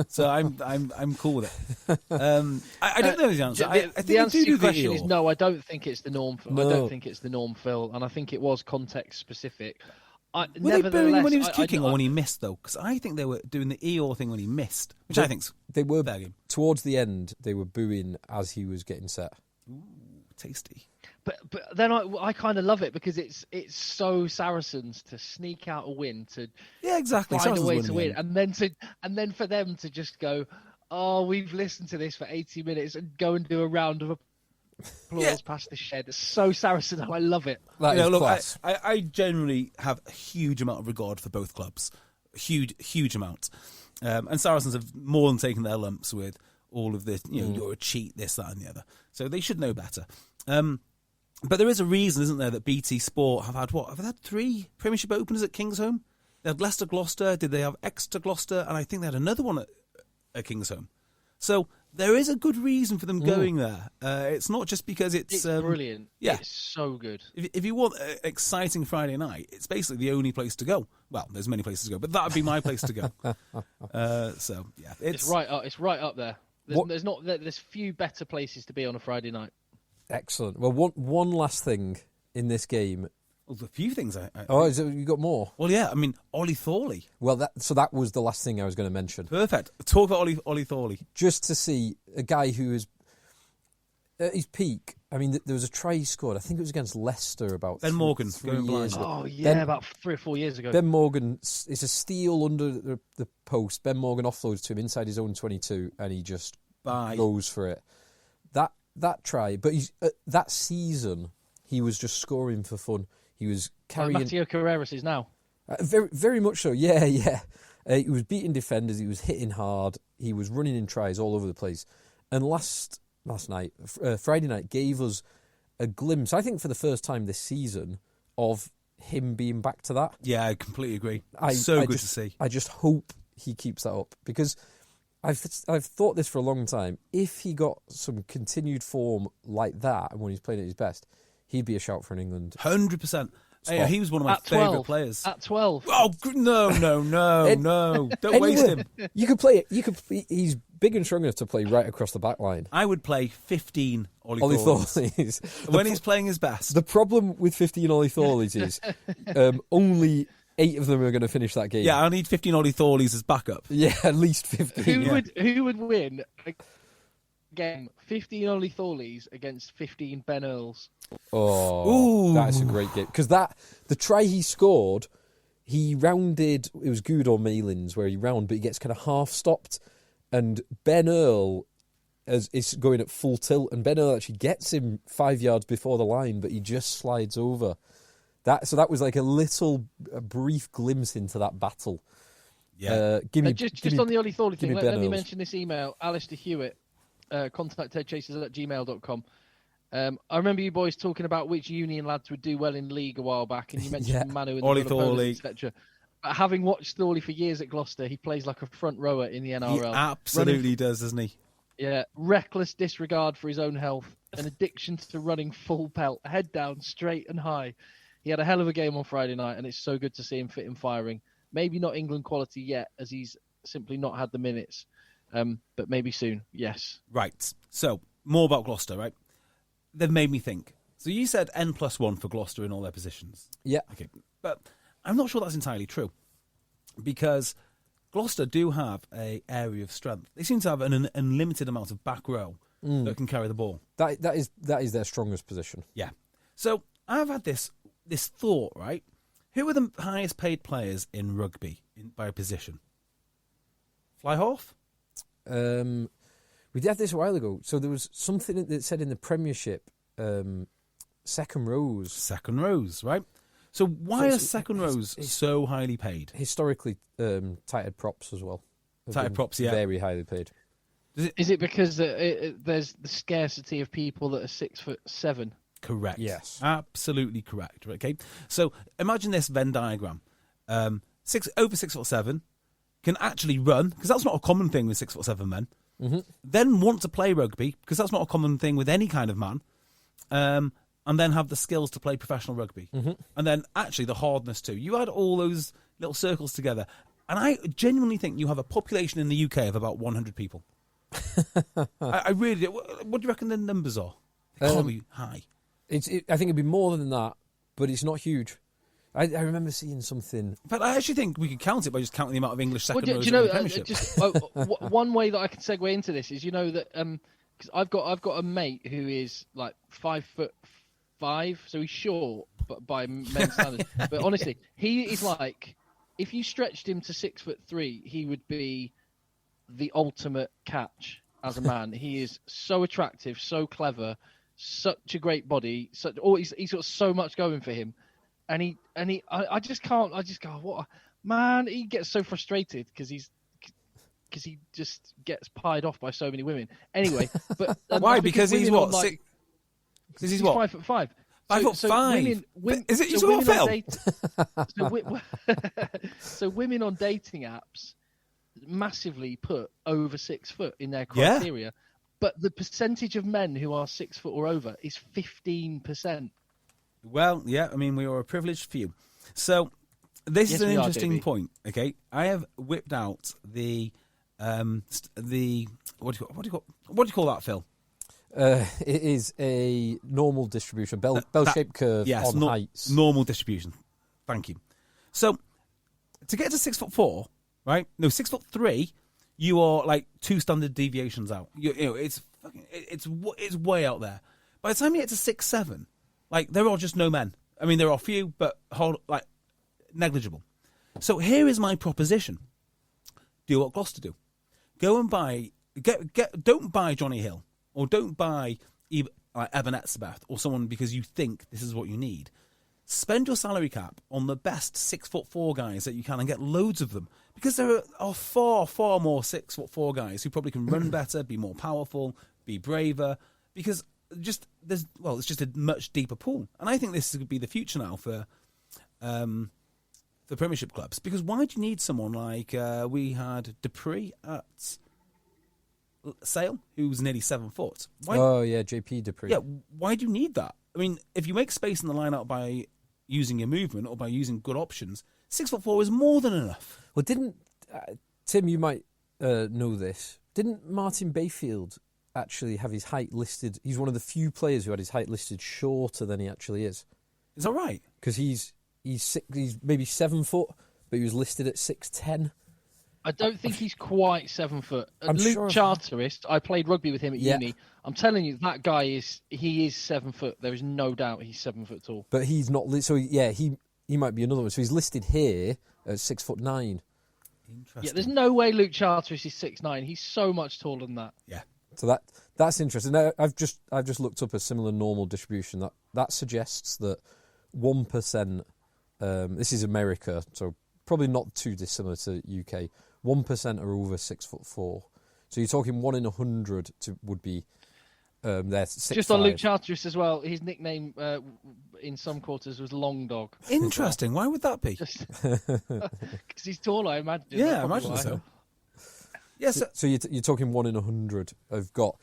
So I'm cool with it. I don't know the answer. I think the answer to your question EOR. is no. I don't think it's the norm. No. I don't think it's the norm, Phil, and I think it was context specific. Were they booing him Nevertheless, when he was kicking or when he missed, though? Because I think they were doing the Eeyore thing when he missed, which I think's They were fair game. towards the end. They were booing as he was getting set. Ooh, tasty. But then I kind of love it because it's so Saracens to sneak out a win, to Yeah, exactly. find a Saracens way win to in the win, end. and then for them to just go, oh, we've listened to this for 80 minutes and go and do a round of applause Yeah. past the shed. It's so Saracen. I love it. That is Look, class. I generally have a huge amount of regard for both clubs. Huge amount. And Saracens have more than taken their lumps with all of this, you're a cheat, this, that, and the other. So they should know better. But there is a reason, isn't there, that BT Sport have had, Have they had 3 Premiership openers at Kingsholm? They had Leicester, Gloucester, did they have Exeter, Gloucester? And I think they had another one at Kingsholm. So there is a good reason for them going there. It's not just because It's brilliant. Yeah. It's so good. If you want an exciting Friday night, it's basically the only place to go. Well, there's many places to go, but that would be my place to go. So yeah, It's right up. It's right up there. There's few better places to be on a Friday night. Excellent. Well, one last thing in this game. Well, a few things. You got more? Well, yeah. I mean, Ollie Thorley. Well, that was the last thing I was going to mention. Perfect. Talk about Ollie Thorley. Just to see a guy who is at his peak. I mean, there was a try he scored. I think it was against Leicester about Ben Morgan, 3 going blind. years ago. Oh yeah, about 3 or 4 years ago. Ben Morgan, it's a steal under the post. Ben Morgan offloads to him inside his own 22, and he just goes for it. That try, but that season he was just scoring for fun. He was carrying. Matteo Carreras is now. Very, very much so. Yeah. He was beating defenders. He was hitting hard. He was running in tries all over the place. And last night, Friday night, gave us a glimpse, I think for the first time this season, of him being back to that. Yeah, I completely agree. Good to see. I just hope he keeps that up because I've thought this for a long time. If he got some continued form like that and when he's playing at his best, he'd be a shout for an England. 100%. Yeah, he was one of my favourite players. At 12. Oh no! Don't waste him. You could play it. He's big and strong enough to play right across the back line. I would play 15 Ollie Thorleys when he's playing his best. The problem with 15 Ollie Thorleys is only 8 of them are going to finish that game. Yeah, I need 15 Ollie Thorleys as backup. Yeah, at least 15. Who would win a game? 15 Ollie Thorleys against 15 Ben Earls. Oh, that's a great game. Because the try he scored, he rounded, it was good on Malins where he round, but he gets kind of half stopped. And Ben Earl is going at full tilt, and Ben Earl actually gets him 5 yards before the line, but he just slides over. So that was like a brief glimpse into that battle. Yeah. Just on the Ollie Thorley thing, let me Earls. mention this email. Alistair Hewitt, contact eggchasers@gmail.com. I remember you boys talking about which Union lads would do well in league a while back, and you mentioned Manu and Ollie Thorley, etc. But having watched Thorley for years at Gloucester, he plays like a front rower in the NRL. He absolutely does, doesn't he? Yeah, reckless disregard for his own health, an addiction to running full pelt, head down, straight and high. He had a hell of a game on Friday night, and it's so good to see him fit and firing. Maybe not England quality yet, as he's simply not had the minutes, but maybe soon. Yes. Right. So more about Gloucester, right? They've made me think. So you said N+1 for Gloucester in all their positions. Yeah. Okay, but I'm not sure that's entirely true because Gloucester do have an area of strength. They seem to have an unlimited amount of back row that can carry the ball. That is their strongest position. Yeah. So I've had this thought, right? Who are the highest paid players in rugby by position? Fly half? We did this a while ago. So there was something that said in the Premiership, second rows. Second rows, right? So why are second rows so highly paid? Historically, tight head props as well. Tight head props, yeah. Very highly paid. Is it because there's the scarcity of people that are 6'7"? Correct. Yes. Absolutely correct. Okay. So imagine this Venn diagram. Over 6'7" can actually run, because that's not a common thing with 6'7" men. Mm-hmm. Then want to play rugby, because that's not a common thing with any kind of man. and then have the skills to play professional rugby. And then actually the hardness too. You add all those little circles together, and I genuinely think you have a population in the UK of about 100 people. I really do. What do you reckon the numbers are? They can't be high. I think it'd be more than that, but it's not huge. I remember seeing something. But I actually think we could count it by just counting the amount of English second rows in the Premiership. One way that I can segue into this is, that because I've got a mate who is like 5'5", so he's short, but by men's standards. But honestly, he is like, if you stretched him to 6'3", he would be the ultimate catch as a man. He is so attractive, so clever, such a great body. He's got so much going for him. I just go, what man? He gets so frustrated because he just gets pied off by so many women. Anyway, but why? Because he's what? Because he's what? 5'5". 5'5". Is it you saw a film? So women on dating apps massively put over 6 foot in their criteria, but the percentage of men who are 6 foot or over is 15%. Well, yeah, I mean, we are a privileged few. So this is an interesting point. Okay, I have whipped out the what do you call that, Phil? It is a normal distribution, bell-shaped curve on heights. Normal distribution. Thank you. So to get to 6'4", right? No, 6'3", you are like 2 standard deviations out. It's way out there. By the time you get to 6'7", like there are just no men. I mean, there are few, but negligible. So here is my proposition: do what Gloucester do. Go and don't buy Johnny Hill, or don't buy Evan Etzebeth or someone because you think this is what you need. Spend your salary cap on the best 6'4" guys that you can and get loads of them, because there are far, far more 6'4" guys who probably can run better, be more powerful, be braver, because it's just a much deeper pool. And I think this could be the future now for Premiership clubs, because why do you need someone like we had Dupree at Sale, who was nearly 7 foot? JP Dupree. Yeah, why do you need that? I mean, if you make space in the line-out by using your movement or by using good options, 6'4" is more than enough. Well, didn't Tim? You might know this. Didn't Martin Bayfield actually have his height listed? He's one of the few players who had his height listed shorter than he actually is. Is that right? Because he's maybe 7 foot, but he was listed at 6'10". I don't think he's quite 7 foot. I'm Luke sure Charteris, I played rugby with him at uni. I'm telling you, that guy is 7 foot. There is no doubt he's 7 foot tall. But he's not. So he might be another one. So he's listed here at 6'9". Interesting. Yeah, there's no way Luke Charteris is 6'9". He's so much taller than that. Yeah. So that's interesting. Now, I've just looked up a similar normal distribution that suggests that 1%. This is America, so probably not too dissimilar to UK. 1% are over 6'4". So you're talking 1 in 100 would be there. 6'5". Just on Luke Charteris as well, his nickname in some quarters was Long Dog. Interesting. Why would that be? Because he's tall, I imagine. Yeah, I imagine so. Yes. So you're talking 1 in 100 have got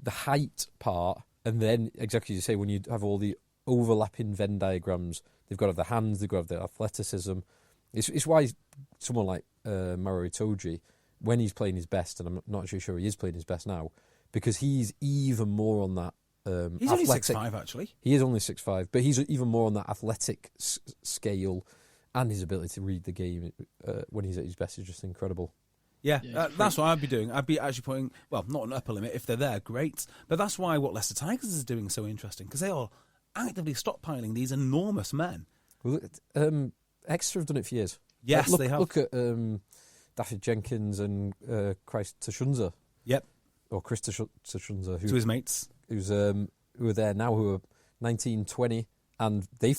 the height part, and then exactly as you say, when you have all the overlapping Venn diagrams, they've got to have the hands, they've got to have the athleticism. It's why someone like Maro Itoje, when he's playing his best, and I'm not actually sure he is playing his best now, because he's even more on that he's athletic. only 6'5", actually. He is only 6'5", but he's even more on that athletic scale, and his ability to read the game when he's at his best is just incredible. Yeah, that's what I'd be doing. I'd be actually putting, well, not an upper limit. If they're there, great. But that's why what Leicester Tigers is doing is so interesting, because they are actively stockpiling these enormous men. Well, Exeter have done it for years. Yes, they have. Look at Daffy Jenkins and Chris Tashunza. Yep. Or Chris Tashunza. To his mates. Who are there now, who are 19, 20, and they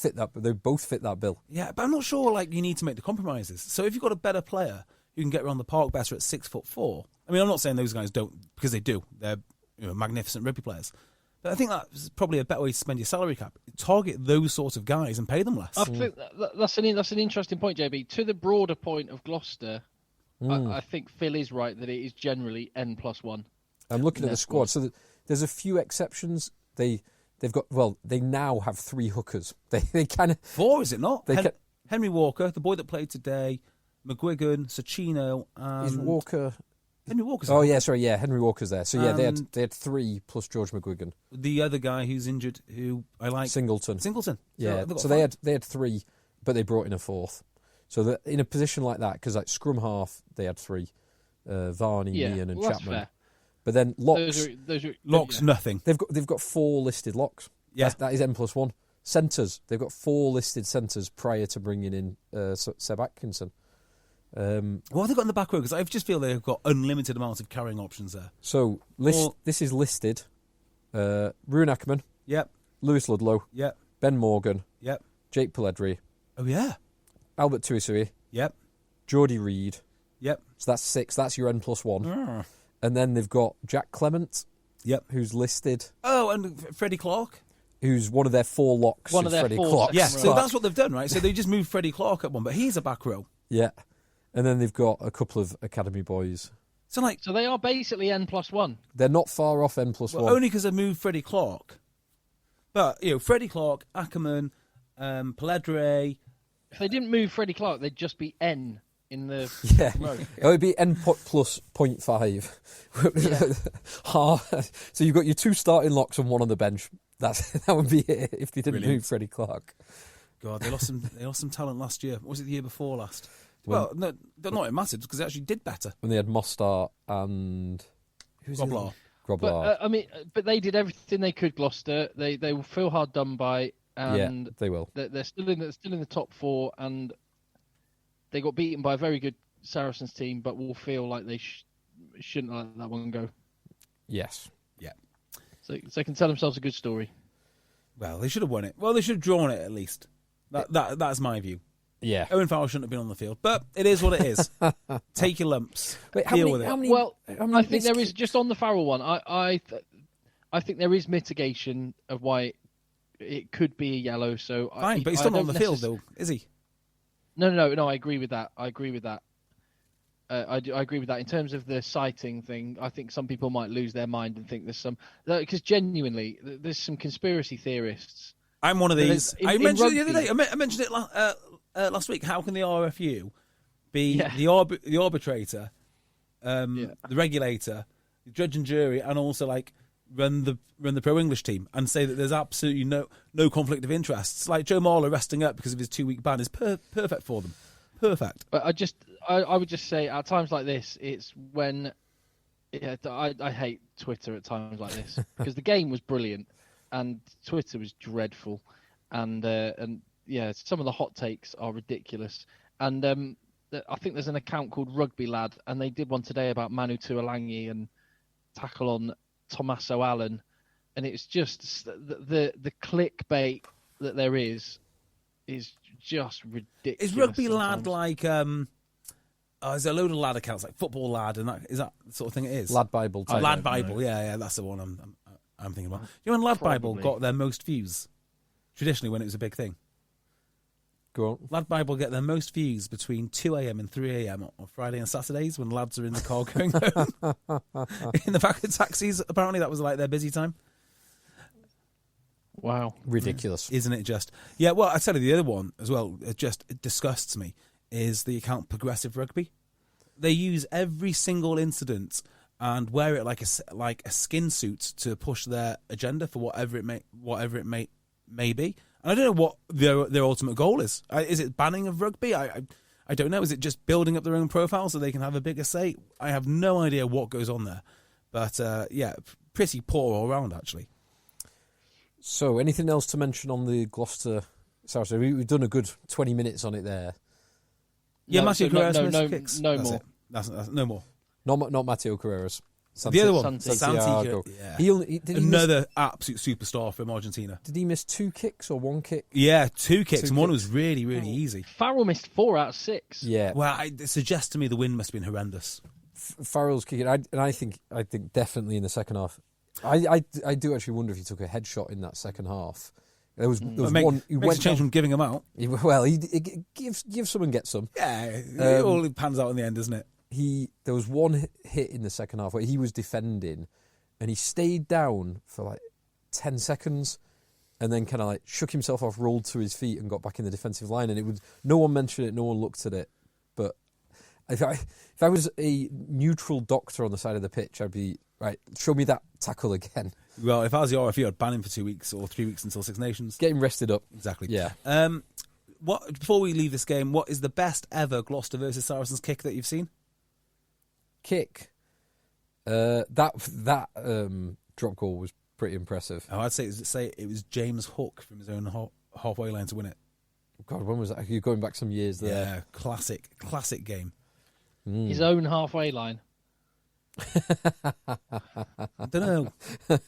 both fit that bill. Yeah, but I'm not sure, you need to make the compromises. So if you've got a better player who can get around the park better at 6'4", I mean, I'm not saying those guys don't, because they do. They're magnificent rugby players. But I think that's probably a better way to spend your salary cap. Target those sorts of guys and pay them less. I think that's an interesting point, JB. To the broader point of Gloucester, I think Phil is right that it is generally N+1. I'm looking at the squad. So there's a few exceptions. They They now have 3 hookers. They kind of 4, is it not? They Henry Walker, the boy that played today, McGuigan, Sacchino, and is Walker. Henry Walker's. Oh yeah, sorry, yeah, Henry Walker's there. So yeah, they had 3 plus George McGuigan. The other guy who's injured, who I like, Singleton. Yeah, so they had 3, but they brought in a 4th. So in a position like that, because like scrum half, they had 3, Varney, Ian, and that's Chapman. fair. But then locks, locks, nothing. They've got 4 listed locks. Yeah, that is N+1. Centres, they've got 4 listed centres prior to bringing in Seb Atkinson. What have they got in the back row? Because I just feel they've got unlimited amounts of carrying options there. So this is listed: Ruan Ackerman, yep, Lewis Ludlow, yep, Ben Morgan, yep, Jake Pelledri, oh yeah, Albert Tuisui, yep, Geordie Reid. yep. So that's 6. That's your N+1. And then they've got Jack Clement, yep, who's listed. Oh, and Freddie Clark, who's one of their 4 locks. One of their Freddie 4 Clark. yeah. Right. So that's what they've done, right? So they just moved Freddie Clark at one, but he's a back row. Yeah. And then they've got a couple of academy boys. So they are basically N+1. They're not far off N+1. well, only because they moved Freddie Clark. But Freddie Clark, Ackerman, Pelledri. If they didn't move Freddie Clark, they'd just be N in the row. It would be N plus 0.5. So you've got your 2 starting locks and 1 on the bench. That would be it if they didn't move Freddie Clark. God, they lost some talent last year. Or was it the year before last? Well, no, not it mattered because they actually did better. When they had Mostart and Groblar. But they did everything they could. Gloucester, they will feel hard done by, and yeah, they will. They're still in the top 4, and they got beaten by a very good Saracens team, but will feel like they shouldn't let that one go. Yes. Yeah. So they can tell themselves a good story. Well, they should have won it. Well, they should have drawn it at least. That's my view. Yeah. Owen Farrell shouldn't have been on the field, but it is what it is. Take your lumps. Wait, Deal with it. I think there is, just on the Farrell one, I think there is mitigation of why it could be a yellow. So fine, but he's still not on the field, though, is he? No. I agree with that. I agree with that. I agree with that. In terms of the sighting thing, I think some people might lose their mind and think there's some, because genuinely there's some conspiracy theorists. I'm one of these. I mentioned it the other day. I mentioned it last week. How can the RFU be the arbitrator, the regulator, the judge and jury, and also run the Pro English team and say that there's absolutely no conflict of interests? Like Joe Marler resting up because of his 2-week ban is perfect for them. Perfect. But I would just say at times like this, it's when I hate Twitter at times like this because the game was brilliant and Twitter was dreadful, and some of the hot takes are ridiculous. And I think there's an account called Rugby Lad, and they did one today about Manu Tuolangi and tackle on Tommaso Allen, and it's just the clickbait that there is just ridiculous. Is Rugby sometimes. Lad like is there a load of lad accounts like Football Lad, and is that the sort of thing it is? Lad Bible. Lad Bible, yeah, that's the one I'm thinking about. You know when Lad Bible got their most views? Traditionally, when it was a big thing. Go on. Lad Bible get their most views between 2 a.m. and 3 a.m. on Friday and Saturdays when lads are in the car going home. In the back of taxis, apparently that was like their busy time. Wow. Ridiculous. Isn't it just? Yeah, well, I tell you, the other one as well, it disgusts me, is the account Progressive Rugby. They use every single incident and wear it like a skin suit to push their agenda for whatever it may be. And I don't know what their ultimate goal is. Is it banning of rugby? I don't know. Is it just building up their own profile so they can have a bigger say? I have no idea what goes on there. But pretty poor all round, actually. So, anything else to mention on the Gloucester Saracen? We've done a good 20 minutes on it there. Yeah, No, Matthew so Carreras kicks. no That's more. it. That's no more. Not Matteo Carreras. The other one, Santiago. Santi. Did he Another absolute superstar from Argentina. Did he miss 2 kicks or 1 kick? Yeah, 2 kicks, and one kicks. was really, really easy. Farrell missed 4 out of 6. Yeah. Well, it suggests to me the wind must have been horrendous. Farrell's kicking, and I think definitely in the second half. I do actually wonder if he took a headshot in that second half. There was one. He makes went a change from giving them out. He give some and get some. Yeah, it all pans out in the end, doesn't it? There was one hit in the second half where he was defending, and he stayed down for like 10 seconds, and then kind of like shook himself off, rolled to his feet, and got back in the defensive line. And it was no one mentioned it, no one looked at it. But if I was a neutral doctor on the side of the pitch, I'd be right. Show me that tackle again. Well, if I was the RFU, I'd ban him for 2 weeks or 3 weeks until Six Nations. Get him rested up. Exactly. Yeah. Before we leave this game, what is the best ever Gloucester versus Saracens kick that you've seen? Kick. That drop goal was pretty impressive. Oh, I'd say it was James Hook from his own halfway line to win it. God, when was that? You're going back some years there. Yeah, classic game. His own halfway line. I don't know.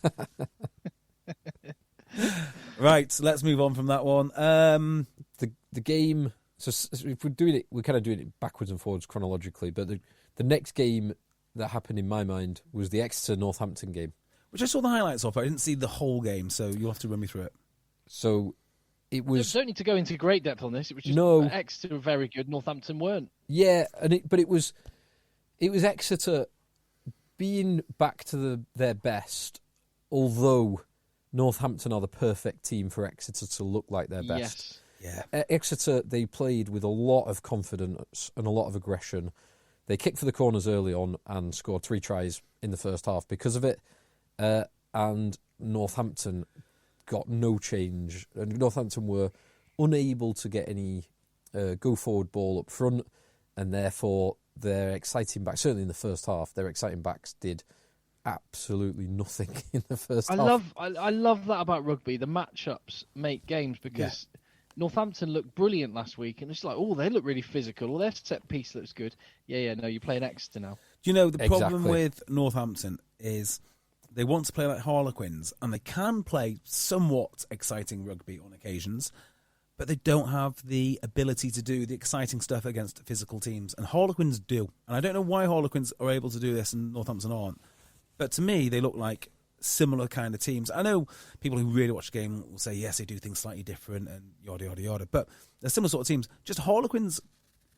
Right, let's move on from that one. The game. So if we're doing it, we're kind of doing it backwards and forwards chronologically. But the next game that happened in my mind was the Exeter Northampton game, which I saw the highlights of. I didn't see the whole game, so you'll have to run me through it. So it was. You don't need to go into great depth on this. It was just Exeter were very good. Northampton weren't. Yeah, but it was Exeter being back to their best, although Northampton are the perfect team for Exeter to look like their best. Yes. Yeah. Exeter, they played with a lot of confidence and a lot of aggression. They kicked for the corners early on and scored 3 tries in the first half because of it. And Northampton got no change. And Northampton were unable to get any go-forward ball up front, and therefore their exciting backs, certainly in the first half, their exciting backs did absolutely nothing in the first half. I love that about rugby. The matchups make games because Northampton looked brilliant last week, and it's like, oh, they look really physical. Well, their set piece looks good. No, you're playing Exeter now. Do you know the problem with Northampton is they want to play like Harlequins, and they can play somewhat exciting rugby on occasions, but they don't have the ability to do the exciting stuff against physical teams. And Harlequins do. And I don't know why Harlequins are able to do this and Northampton aren't. But to me, they look like similar kind of teams. I know people who really watch the game will say, yes, they do things slightly different and yada, yada, yada. But they're similar sort of teams. Just Harlequins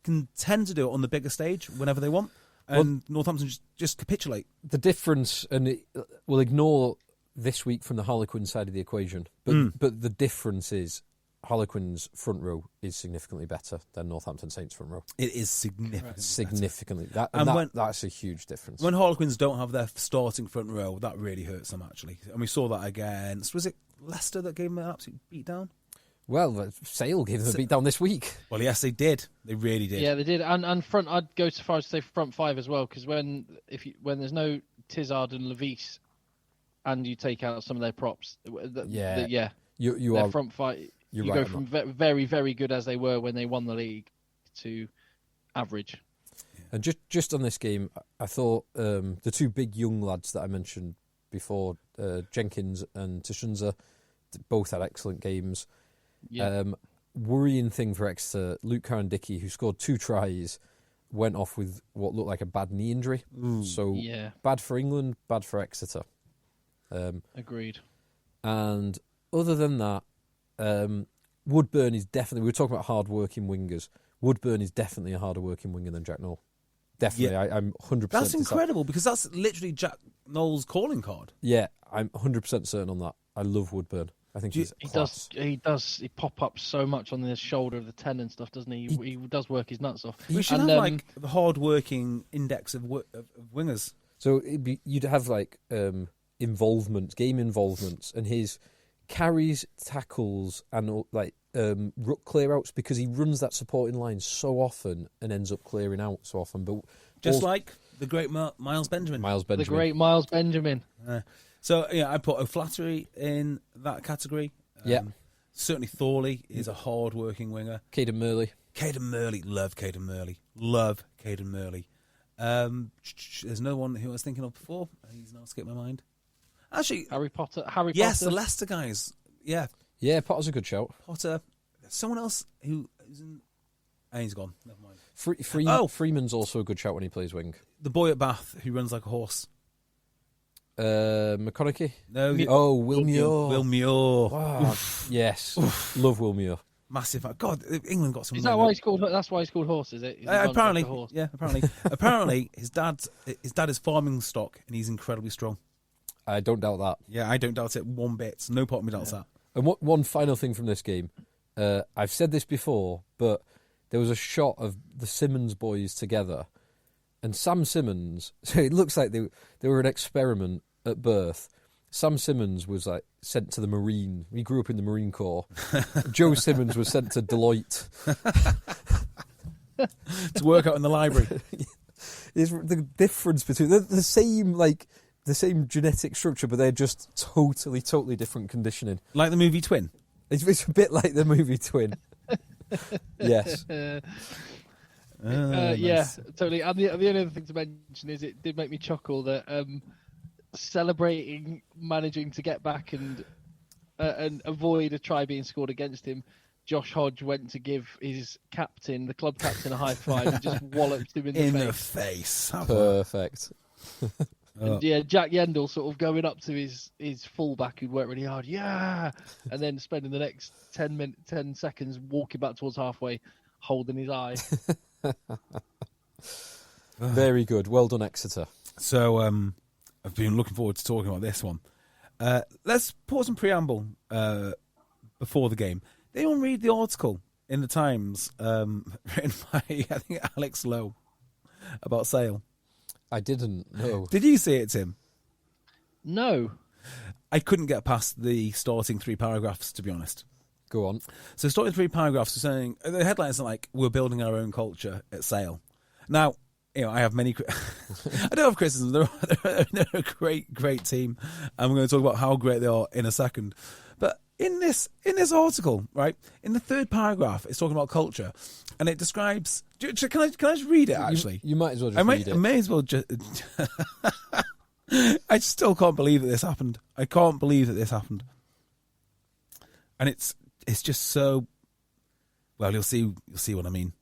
can tend to do it on the bigger stage whenever they want. And Northampton just capitulate. The difference, and we'll ignore this week from the Harlequin side of the equation, but the difference is Harlequin's front row is significantly better than Northampton Saints' front row. It is significantly better. That's a huge difference. When Harlequins don't have their starting front row, that really hurts them, actually. And we saw that against, was it Leicester that gave them an absolute beatdown? Well, Sale gave them a beatdown this week. Well, yes, they did. They really did. Yeah, they did. And front, I'd go so far as to say front 5 as well, because when there's no Tizard and Levis, and you take out some of their props, you are front 5. You go from very, very good as they were when they won the league to average. And just on this game, I thought the 2 big young lads that I mentioned before, Jenkins and Tashunza, both had excellent games. Yeah. Worrying thing for Exeter, Luke Cowan-Dickey, who scored 2 tries, went off with what looked like a bad knee injury. So bad for England, bad for Exeter. Agreed. And other than that, Woodburn is definitely, we were talking about hard-working wingers. Woodburn is definitely a harder-working winger than Jack Knoll. Definitely, yeah. I'm 100%. That's incredible, because that's literally Jack Knoll's calling card. Yeah, I'm 100% certain on that. I love Woodburn. I think he's class. He pop up so much on the shoulder of the 10 and stuff, doesn't he? He does work his nuts off. We should have like the hard-working index of wingers. So you'd have like game involvements, and his carries, tackles, and like ruck clear-outs, because he runs that supporting line so often and ends up clearing out so often. But just like the great Miles Benjamin. The great Miles Benjamin. So, I put O'Flaherty in that category. Certainly Thorley is a hard-working winger. Caden Murley. Love Caden Murley. There's no one who I was thinking of before. He's now skipped my mind. Actually, Harry Potter. Yes, the Leicester guys. Yeah, Potter's a good shout. Potter. Someone else who's in. And he's gone. Never mind. Freeman's also a good shout when he plays wing. The boy at Bath who runs like a horse. McConaughey? No. Will Muir. Will Muir. Wow. Yes. Love Will Muir. Massive. God, England got some. Is that why he's called? That's why he's called horse, is it? Apparently. Like a horse? Yeah. Apparently. Apparently, his dad is farming stock, and he's incredibly strong. I don't doubt that. Yeah, I don't doubt it one bit. No part of me doubts that. And one final thing from this game, I've said this before, but there was a shot of the Simmons boys together, and Sam Simmons. So it looks like they were an experiment at birth. Sam Simmons was like sent to the Marine. He grew up in the Marine Corps. Joe Simmons was sent to Deloitte to work out in the library. Is the difference between the same genetic structure, but they're just totally different conditioning. Like the movie Twin. It's a bit like the movie Twin. Yes. Yeah, totally. And the only other thing to mention is it did make me chuckle that celebrating managing to get back and avoid a try being scored against him. Josh Hodge went to give his captain, the club captain, a high five and just walloped him in the face. Perfect. And yeah, Jack Yendall sort of going up to his fullback who'd worked really hard, and then spending the next 10 seconds walking back towards halfway, holding his eye. Very good. Well done, Exeter. So I've been looking forward to talking about this one. Let's pause and preamble before the game. Did anyone read the article in the Times written by, I think, Alex Lowe about Sale? I didn't know. Did you see it, Tim? No. I couldn't get past the starting 3 paragraphs, to be honest. Go on. So starting 3 paragraphs are saying, the headlines are like, we're building our own culture at Sale. Now, I have many, I don't have criticism. They're a great team. And we're going to talk about how great they are in a second. But in this article, right, in the 3rd paragraph, it's talking about culture. And it describes, can I just read it, actually? You might as well just read it. I may as well just, I still can't believe that this happened. I can't believe that this happened. And it's just so, well, you'll see what I mean.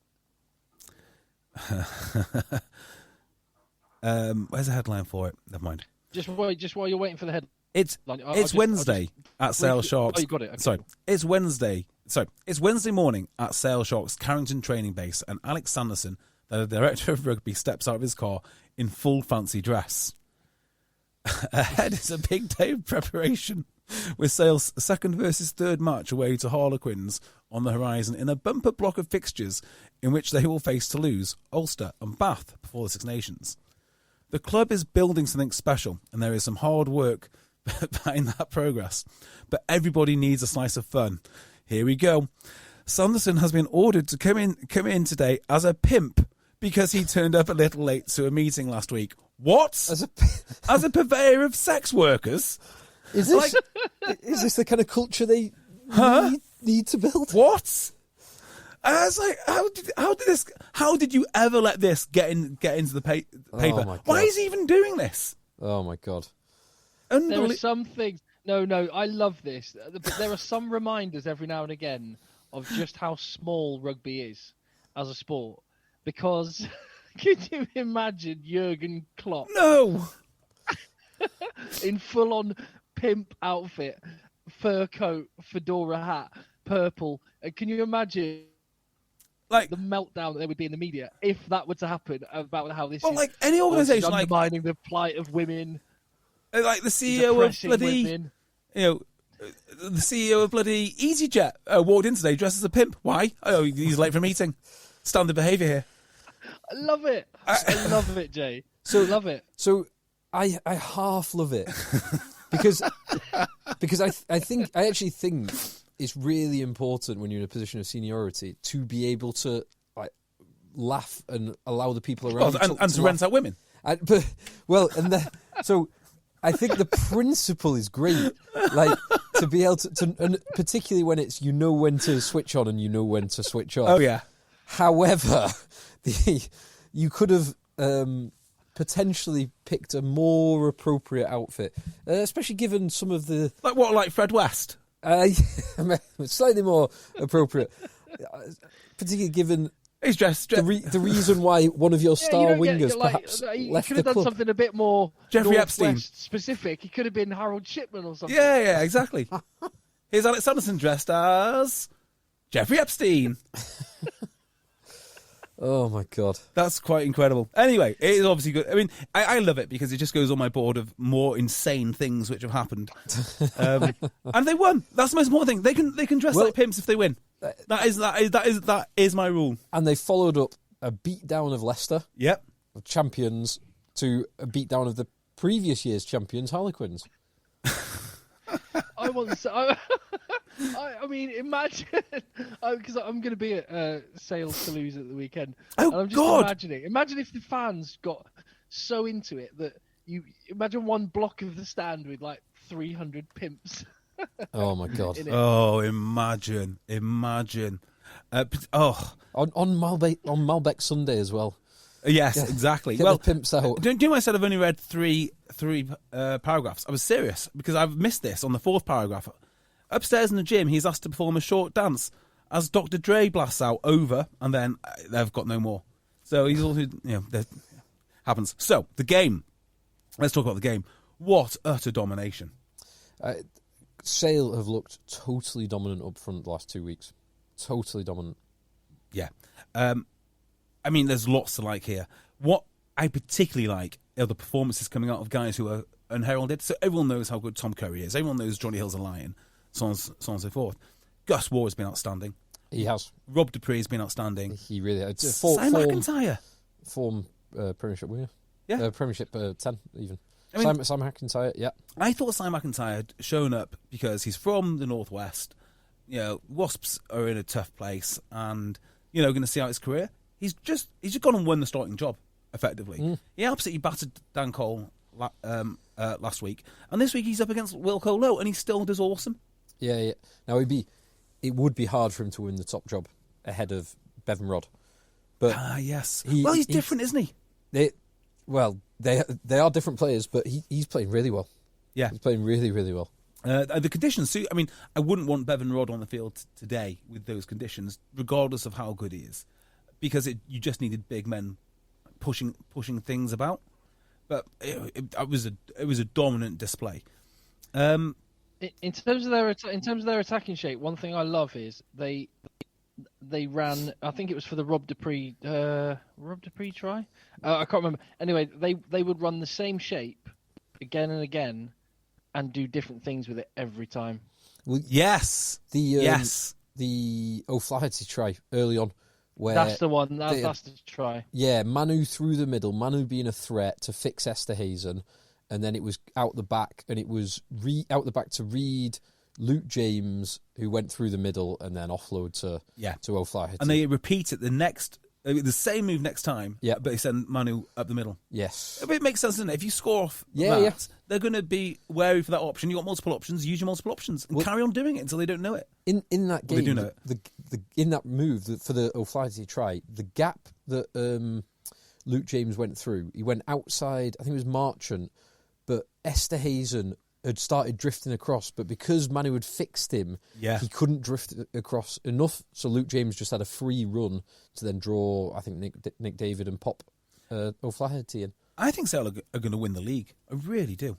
Where's the headline for it? Never mind. Just while you're waiting for the headline. It's Wednesday at Sale Sharks. Oh, you got it. Okay. Sorry, it's Wednesday morning at Sale Sharks Carrington training base, and Alex Sanderson, the director of rugby, steps out of his car in full fancy dress. Ahead is a big day of preparation, with Sale's 2nd versus 3rd match away to Harlequins on the horizon in a bumper block of fixtures in which they will face Toulouse, Ulster and Bath before the Six Nations. The club is building something special, and there is some hard work behind that progress. But everybody needs a slice of fun. Here we go. Sanderson has been ordered to come in today as a pimp because he turned up a little late to a meeting last week. What? As a purveyor of sex workers? Is this the kind of culture they need to build? What? I was like, how did you ever let this get into the paper? Oh, why is he even doing this? Oh my God. There are some things. No, I love this. But there are some reminders every now and again of just how small rugby is as a sport. Because could you imagine Jurgen Klopp? No. In full-on pimp outfit, fur coat, fedora hat, purple. And can you imagine like the meltdown that there would be in the media if that were to happen about how this is like any organisation, like undermining the plight of women? Like the CEO of bloody, women. The CEO of bloody EasyJet walked in today dressed as a pimp. Why? Oh, he's late for a meeting. Standard behaviour here. I love it. I love it, Jay. Love it. So I half love it because I actually think it's really important when you're in a position of seniority to be able to like laugh and allow the people around you to rent out women. So I think the principle is great, like to be able to, and particularly when it's when to switch on and when to switch off. Oh yeah. However, you could have potentially picked a more appropriate outfit, especially given some of the like Fred West. Slightly more appropriate, particularly given. He's dressed. The reason why one of your star wingers perhaps left the club. He could have done something a bit more Jeffrey Epstein specific. He could have been Harold Shipman or something. Yeah, exactly. Here's Alex Sanderson dressed as Jeffrey Epstein. Oh my God. That's quite incredible. Anyway, it is obviously good. I mean, I love it because it just goes on my board of more insane things which have happened. And they won. That's the most important thing. They can dress like pimps if they win. That is my rule. And they followed up a beatdown of Leicester, Yep. of champions, to a beatdown of the previous year's champions, Harlequins. I mean, imagine, because I'm going to be at Sales to Lose at the weekend. Oh, and I'm just God! imagine if the fans got so into it that you imagine one block of the stand with like 300 pimps. Oh my God. Oh, imagine. On Malbec Sunday as well. Yes, exactly. Get the pimps out. Do you know I said I've only read three paragraphs? I was serious because I've missed this on the fourth paragraph. Upstairs in the gym, he's asked to perform a short dance as Dr. Dre blasts out over, and then they've got no more. So he's also, that happens. So the game. Let's talk about the game. What utter domination! Sale have looked totally dominant up front the last 2 weeks. Totally dominant. Yeah. I mean, there's lots to like here. What I particularly like are the performances coming out of guys who are unheralded. So everyone knows how good Tom Curry is. Everyone knows Johnny Hill's a lion, so on and so forth. Gus Waugh has been outstanding. He has. Rob Dupree has been outstanding. He really has. Sam McIntyre. Form Premiership winner. Yeah. Premiership 10 even. I mean, Sam McIntyre, yeah. I thought Sam McIntyre had shown up because he's from the Northwest. Wasps are in a tough place and, going to see out his career. He's just gone and won the starting job, effectively. He absolutely battered Dan Cole last week. And this week he's up against Wilco Lowe and he still does awesome. Yeah. Now, it would be hard for him to win the top job ahead of Bevan Rodd. But yes. He's different, isn't he? They are different players, but he's playing really well. Yeah. He's playing really, really well. The conditions suit. I mean, I wouldn't want Bevan Rodd on the field today with those conditions, regardless of how good he is, because you just needed big men pushing things about. But it was a dominant display. In terms of their attacking shape, one thing I love is they ran. I think it was for the Rob Dupree try. I can't remember. Anyway, they would run the same shape again and again, and do different things with it every time. Well, yes, the O'Flaherty try early on. Where that's the one. That's the try. Yeah, Manu through the middle. Manu being a threat to fix Esterhazen, and then it was out the back, and it was out the back to Reed, Luke James, who went through the middle, and then offload to O'Flaherty. And they repeat it the same move next time. Yeah, but they send Manu up the middle. Yes, it makes sense, doesn't it? If you score off that, they're going to be wary for that option. You got multiple options. Use your multiple options and carry on doing it until they don't know it. In that game, they do know it. In that move for the O'Flaherty try, the gap that Luke James went through, he went outside. I think it was Marchant, but Esterhazen had started drifting across, but because Manu had fixed him, he couldn't drift across enough. So Luke James just had a free run to then draw, I think, Nick David and pop O'Flaherty in. I think Sale are going to win the league. I really do.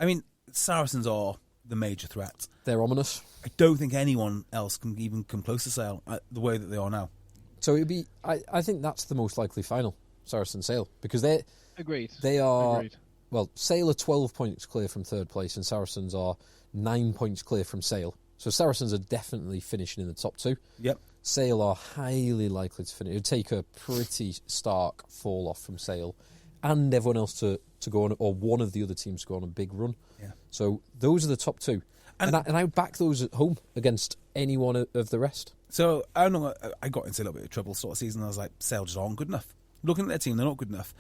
I mean, Saracens are the major threat. They're ominous. I don't think anyone else can even come close to Sale the way that they are now. So it'd be. I think that's the most likely final, Saracen Sale, because they agreed. They are. Agreed. Well, Sale are 12 points clear from third place, and Saracens are 9 points clear from Sale. So Saracens are definitely finishing in the top two. Yep. Sale are highly likely to finish. It would take a pretty stark fall off from Sale and everyone else to go on, or one of the other teams to go on a big run. Yeah. So those are the top two. And I back those at home against any one of the rest. So I got into a little bit of trouble sort of season. I was like, Sale just aren't good enough. Looking at their team, they're not good enough.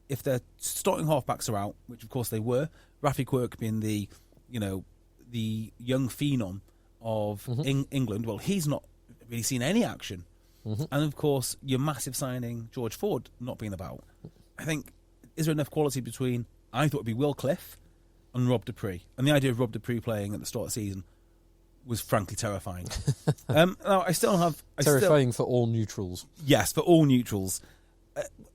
If their starting halfbacks are out, which of course they were, Rafi Quirk being the young phenom of England, well, he's not really seen any action. And of course, your massive signing, George Ford, not being about. I think, is there enough quality between, I thought it'd be Will Cliff and Rob Dupree. And the idea of Rob Dupree playing at the start of the season was frankly terrifying. Now, terrifying for all neutrals. Yes, for all neutrals.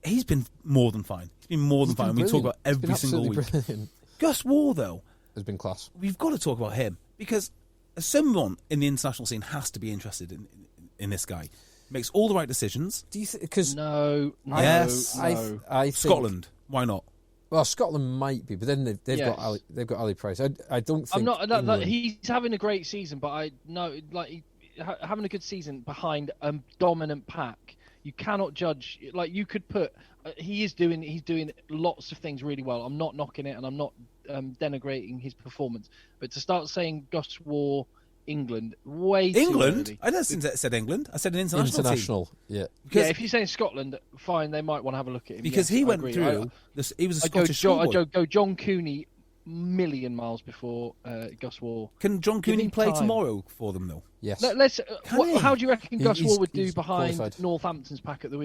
He's been more than fine. He's been more than fine. We talk about every single week. Brilliant. Gus Waugh, though, has been class. We've got to talk about him because someone in the international scene has to be interested in this guy. makes all the right decisions. Do you think? Because No. Yes. I think, Scotland, why not? Well, Scotland might be, but then they've Yes. got Ali Price. I don't think I'm not. England- He's having a great season, but I know, having a good season behind a dominant pack. You cannot judge. Like, you could put. He's doing lots of things really well. I'm not knocking it, and I'm not denigrating his performance. But to start saying Gus War, England, way too England? early. I don't think I said England. I said an international team. Yeah. Yeah, if you're saying Scotland, fine, they might want to have a look at him. Because yes, he I went agree. through. He was a I go Scottish schoolboy. go John Cooney million miles before Gus War. Can John Give Cooney him play time. tomorrow for them, though? Yes. Let's. How do you reckon Gus He's- War would do he's behind qualified. Northampton's pack at the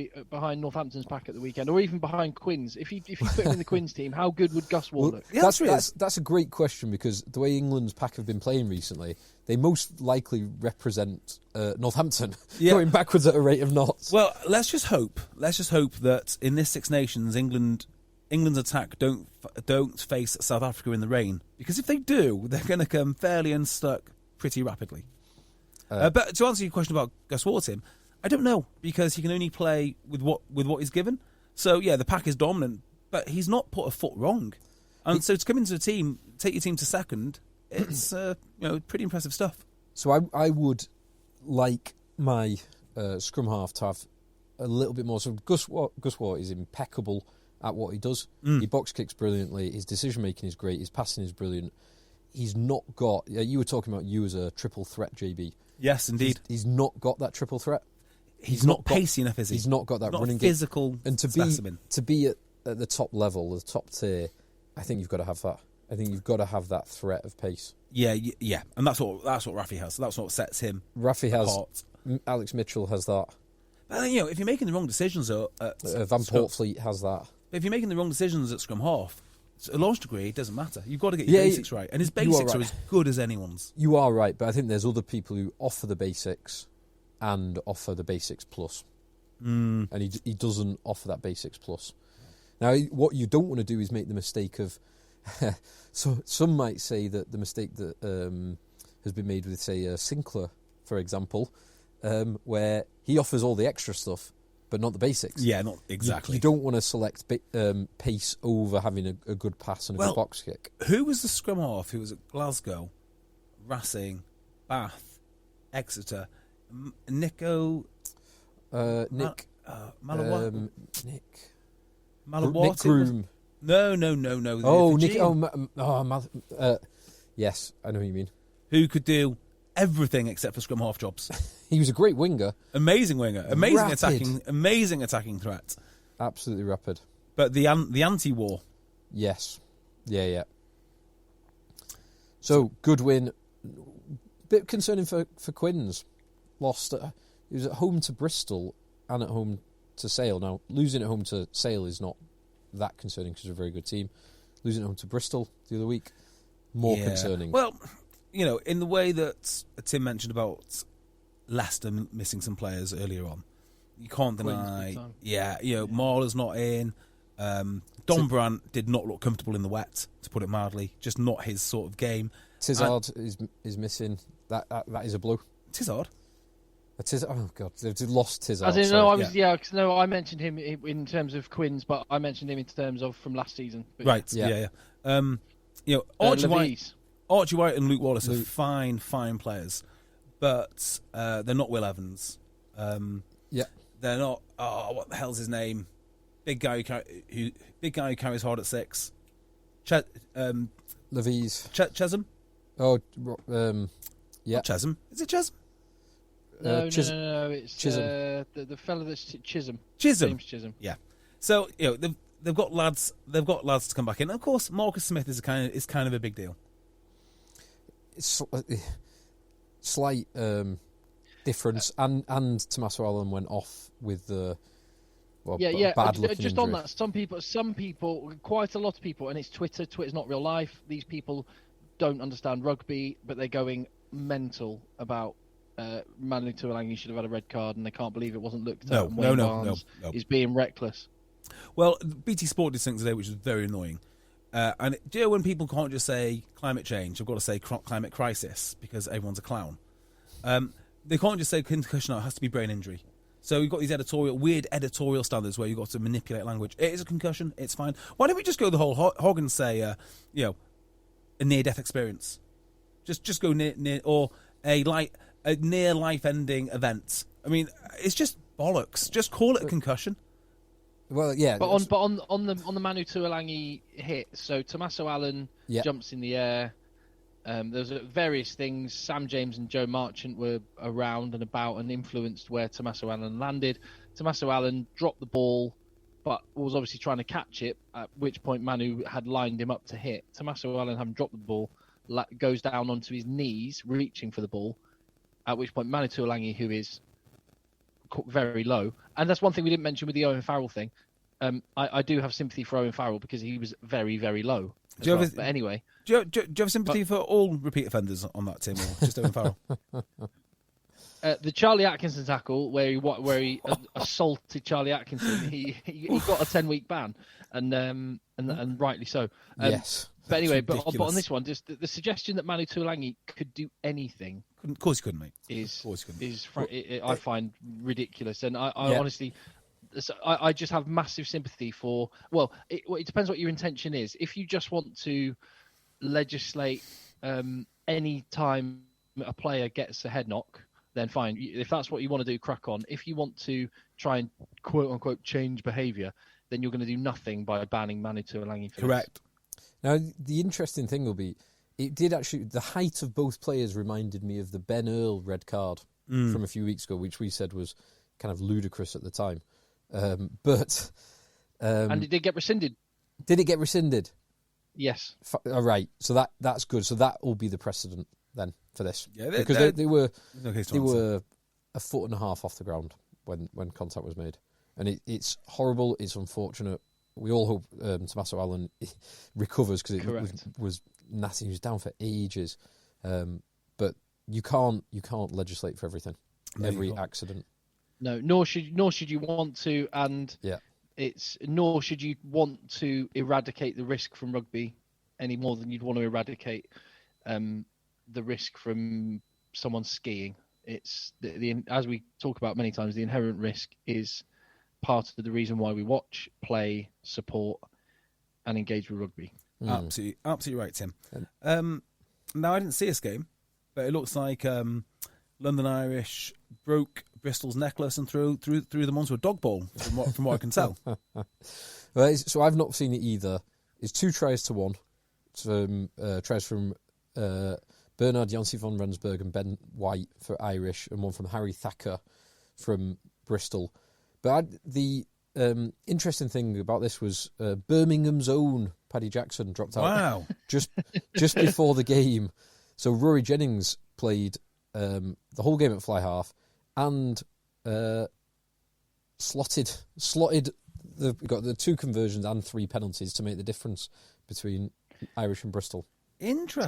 weekend, or even behind Quins? If you put him in the Quins team, how good would Gus War look? The answer is That's a great question, because the way England's pack have been playing recently, they most likely represent Northampton Yeah. going backwards at a rate of knots. well. Let's just hope that in this Six Nations, England's attack don't face South Africa in the rain, because if they do, they're going to come fairly unstuck pretty rapidly. But to answer your question about Gus War, Tim, I don't know, because he can only play with what he's given. So yeah, the pack is dominant, but he's not put a foot wrong. And so to come into a team, take your team to second, it's pretty impressive stuff. So I would like my scrum half to have a little bit more. So Gus War is impeccable at what he does. He box kicks brilliantly. His decision making is great. His passing is brilliant. He's not got. You were talking about you as a triple threat, JB. Yes, indeed. He's not got that triple threat. He's not pacey enough, is he? He's not got that Not running a physical game. And specimen. to be at the top level, the top tier, I think you've got to have that. I think you've got to have that threat of pace. Yeah, and that's what Rafi has. So that's what sets him Rafi has. apart. Alex Mitchell has that. But if you're making the wrong decisions Van Portfleet has that. if you're making the wrong decisions at scrum half, to a large degree, it doesn't matter. You've got to get Yeah, your basics right, and his you are basics are right. as good as anyone's. You are right, but I think there's other people who offer the basics and offer the basics plus. And he doesn't offer that basics plus. Now, what you don't want to do is make the mistake of... so some might say that the mistake that has been made with, say, Sinclair, for example, where he offers all the extra stuff, but not the basics. Yeah, not exactly. You don't want to select pace over having a good pass and a good box kick. Who was the scrum half who was at Glasgow, Racing, Bath, Exeter, Nico... Nick... Malawati? Nick Malawati? Groom. No. Oh, the Nick... yes, I know who you mean. who could do everything except for scrum half jobs. He was a great winger. Amazing winger, Rapid. amazing attacking threat. Absolutely rapid. But the anti-war. Yes. Yeah. So, good win. Bit concerning for Quins. Lost. He was at home to Bristol and at home to Sale. Now, losing at home to Sale is not that concerning because they're a very good team. Losing at home to Bristol the other week, more concerning. Well, in the way that Tim mentioned about Leicester missing some players earlier on, you can't deny. Quins, Marler's not in. Don Brandt did not look comfortable in the wet, to put it mildly. Just not his sort of game. Tizard is missing. That is a blow. Tizard? Oh god, they've lost Tizard. As in, sorry. I mentioned him in terms of Quins, but I mentioned him in terms of from last season. But Right. Yeah. Archie White. Levis. Archie White and Luke Wallace are fine players, but they're not Will Evans. They're not. Oh, what the hell's his name? Big guy who carries hard at six. Levis. Chesham. Oh, yeah. Not Chesham. Is it Chesham? No. It's Chisholm. the fella that's Chisholm. Chisholm. James Chisholm. Yeah. So they've got lads. They've got lads to come back in. And of course, Marcus Smith is kind of a big deal. It's slight difference, and Tommaso Allen went off with the bad looking just injury. on that, some people, quite a lot of people, and it's Twitter. Twitter's not real life. These people don't understand rugby, but they're going mental about Manu Tuolangi should have had a red card, and they can't believe it wasn't looked at. No. He's being reckless. Well, BT Sport did something today which was very annoying. And do you know when people can't just say climate change, they've got to say climate crisis because everyone's a clown. They can't just say concussion, it has to be brain injury. So you've got these weird editorial standards where you've got to manipulate language. It is a concussion. It's fine. Why don't we just go the whole hog and say, a near-death experience? Just go near or a near life-ending event. I mean, it's just bollocks. Just call it a concussion. Well, yeah. But on the Manu Tuolangi hit, so Tommaso Allen jumps in the air. There's various things. Sam James and Joe Marchant were around and about and influenced where Tommaso Allen landed. Tommaso Allen dropped the ball, but was obviously trying to catch it, at which point Manu had lined him up to hit. Tommaso Allen, having dropped the ball, goes down onto his knees, reaching for the ball, at which point Manu Tuolangi, who is very low, and that's one thing we didn't mention with the Owen Farrell thing. I do have sympathy for Owen Farrell because he was very, very low. But anyway... Do you have sympathy for all repeat offenders on that team, or just Owen Farrell? The Charlie Atkinson tackle, where he assaulted Charlie Atkinson, he got a 10-week ban, and rightly so. Yes. But anyway, but on this one, just the suggestion that Manu Tuolangi could do anything, of course he couldn't, mate. I find ridiculous, and I honestly. I just have massive sympathy for. Well, it depends what your intention is. If you just want to legislate any time a player gets a head knock, then fine. If that's what you want to do, crack on. If you want to try and quote unquote change behaviour, then you're going to do nothing by banning Manu Tuolangi. Correct. Now the interesting thing will be, it did actually, the height of both players reminded me of the Ben Earl red card from a few weeks ago, which we said was kind of ludicrous at the time. And it did get rescinded. Did it get rescinded? Yes. All right. So that's good. So that will be the precedent then for this. Yeah, because they were a foot and a half off the ground when contact was made, and it's horrible. It's unfortunate. We all hope Tommaso Allen recovers because it was nasty. He was down for ages, but you can't legislate for everything. Every accident. No, nor should you want to, and nor should you want to eradicate the risk from rugby any more than you'd want to eradicate the risk from someone skiing. It's as we talk about many times, the inherent risk is part of the reason why we watch, play, support, and engage with rugby. Absolutely right, Tim. Now I didn't see this game, but it looks like London Irish broke Bristol's necklace and threw them onto a dog bowl, from what I can tell. Well, so I've not seen it either. It's 2-1. Tries from Bernard Janssen von Rensburg and Ben White for Irish, and one from Harry Thacker from Bristol. But the interesting thing about this was Birmingham's own Paddy Jackson dropped out. Wow! just before the game. So Rory Jennings played the whole game at fly half and slotted. Got the 2 conversions and 3 penalties to make the difference between Irish and Bristol. Interesting.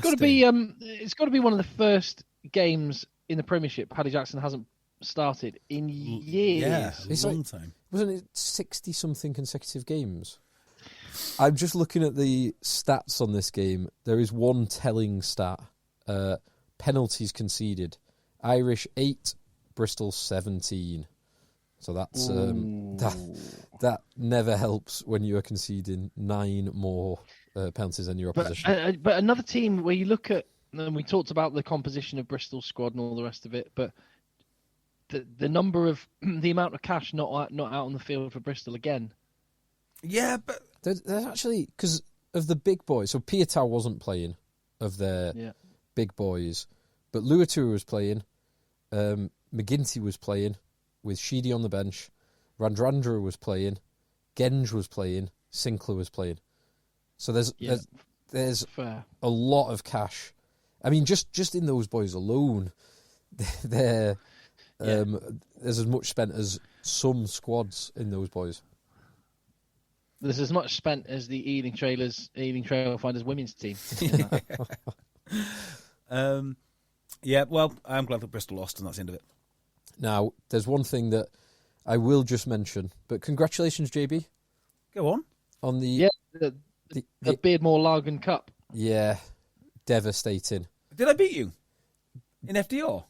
It's got to be one of the first games in the Premiership Paddy Jackson hasn't started in years. Yeah, it's a long time. Wasn't it 60-something consecutive games? I'm just looking at the stats on this game. There is one telling stat. Penalties conceded. Irish 8, Bristol 17. So that's that never helps when you are conceding 9 more penalties than your opposition. But another team where you look at, and we talked about the composition of Bristol's squad and all the rest of it, but the number of the amount of cash not out on the field for Bristol again. Yeah, but there's actually, because of the big boys. So Piatau wasn't playing of their big boys, but Luatua was playing. McGinty was playing with Sheedy on the bench. Randrandra was playing. Genge was playing. Sinclair was playing. So there's fair. A lot of cash. I mean, just in those boys alone, there's as much spent as some squads in those boys. There's as much spent as the Ealing Trailfinders women's team. Well, I'm glad that Bristol lost, and that's the end of it. Now, there's one thing that I will just mention, but congratulations, JB. Go on. On the Beardmore Lagan Cup. Yeah, devastating. Did I beat you in FDR?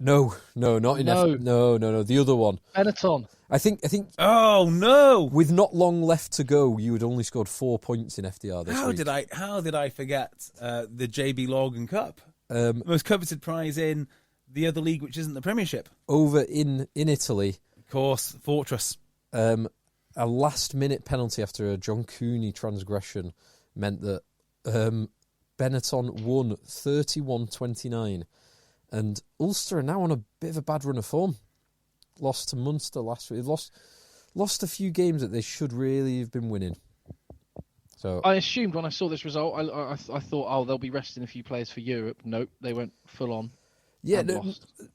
No, not in No, the other one. Benetton. I think. Oh no! With not long left to go, you had only scored 4 points in FDR this week. How did I forget the JB Logan Cup? Most coveted prize in the other league, which isn't the Premiership. Over in Italy. Of course, Fortress. A last-minute penalty after a John Cooney transgression meant that Benetton won 31-29. And Ulster are now on a bit of a bad run of form. Lost to Munster last week. They've lost a few games that they should really have been winning. So I assumed when I saw this result, I thought, they'll be resting a few players for Europe. Nope, they went full on. Yeah,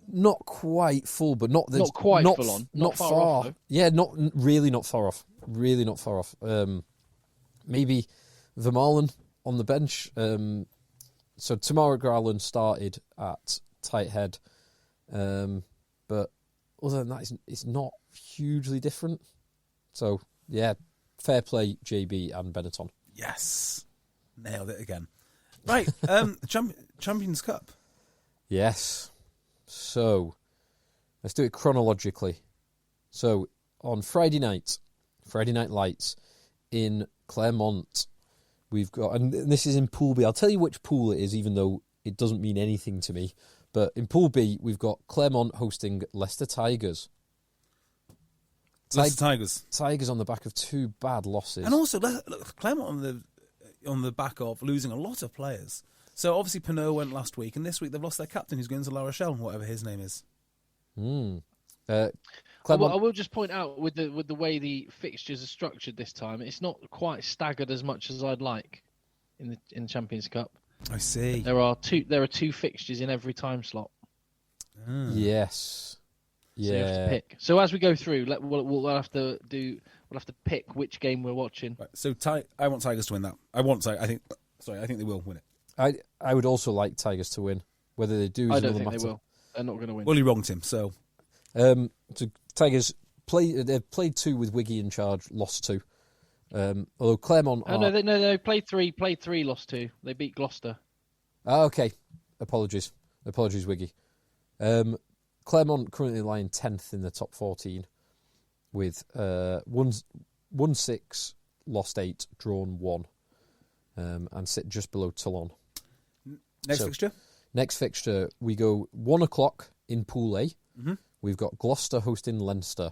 not quite full, but not quite full on. Not far off, though. Yeah, not far off. Really not far off. Maybe Vermaelen on the bench. So Tamara Garland started at tight head, but other than that, it's not hugely different. So yeah, fair play, JB and Benetton. Yes, nailed it again. Right, Champions Cup. Yes. So let's do it chronologically. So on Friday night lights in Claremont, we've got, and this is in Pool B. I'll tell you which pool it is, even though it doesn't mean anything to me. But in Pool B, we've got Claremont hosting Leicester Tigers. Tigers on the back of 2 bad losses. And also, look, Claremont on the back of losing a lot of players. So obviously Pinot went last week, and this week they've lost their captain who's going to La Rochelle, whatever his name is. I will just point out with the way the fixtures are structured this time, it's not quite staggered as much as I'd like in the Champions Cup. I see. There are 2 fixtures in every time slot. Yes. So you have to pick. So as we go through, we'll have to pick which game we're watching. Right, so I want Tigers to win that. I think they will win it. I would also like Tigers to win. Whether they do is another matter. I don't think they will. They're not going to win. Well, you wronged him, so... So Tigers they've played 2 with Wiggy in charge, lost 2. Although Claremont No, played 3, lost 2. They beat Gloucester. Okay. Apologies, Wiggy. Claremont currently lying 10th in the top 14 with won 6, lost 8, drawn 1, and sit just below Toulon. Next fixture, we go 1 o'clock in Pool A. Mm-hmm. We've got Gloucester hosting Leinster.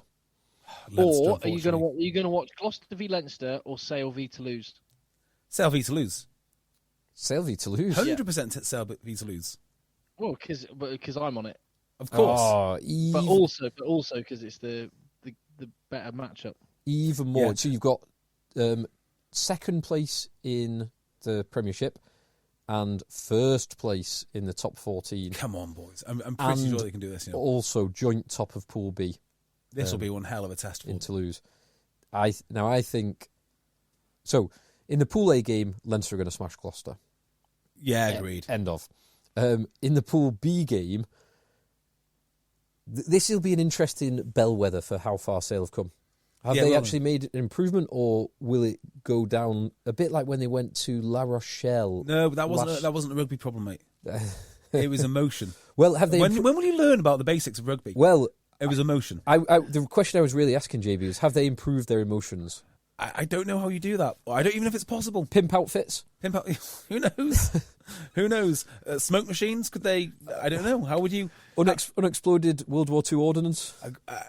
Or are you going to watch Gloucester v Leinster or Sale v Toulouse? Sale v Toulouse. Sale v Toulouse. 100% Sale v Toulouse. Well, because I'm on it. Of course. But also because it's the better matchup. Even more. Yeah. So you've got second place in the Premiership and first place in the top 14. Come on, boys. I'm pretty sure they can do this. Also joint top of Pool B. This will be one hell of a test for in Toulouse. I think... So, in the Pool A game, Leinster are going to smash Gloucester. Yeah, agreed. End of. In the Pool B game, this will be an interesting bellwether for how far Sale have come. Have they actually made an improvement, or will it go down a bit like when they went to La Rochelle? No, but that wasn't a rugby problem, mate. It was emotion. Well, have they? When will you learn about the basics of rugby? Well, it was emotion. The question I was really asking, JB, is have they improved their emotions? I don't know how you do that. I don't even know if it's possible. Pimp outfits? Who knows? Who knows? Smoke machines? Could they? I don't know. How would you? Unexploded World War II ordnance?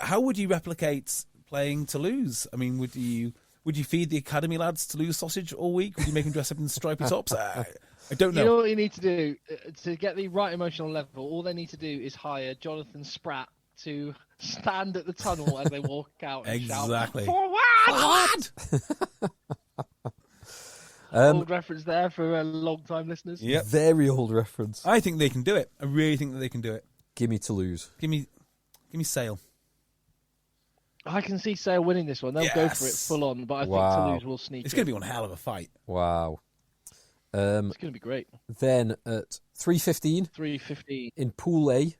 How would you replicate playing Toulouse? I mean, would you feed the academy lads Toulouse sausage all week? Would you make them dress up in stripy tops? I don't know. You know what you need to do to get the right emotional level? All they need to do is hire Jonathan Spratt to stand at the tunnel as they walk out and exactly. shout, "Forward!" Old reference there for long-time listeners. Yep. Very old reference. I think they can do it. I really think that they can do it. Give me Toulouse. Give me Sale. I can see Sale winning this one. They'll go for it full on, but I think Toulouse will sneak It's going to be one hell of a fight. Wow. It's going to be great. Then at 3:15 in Pool A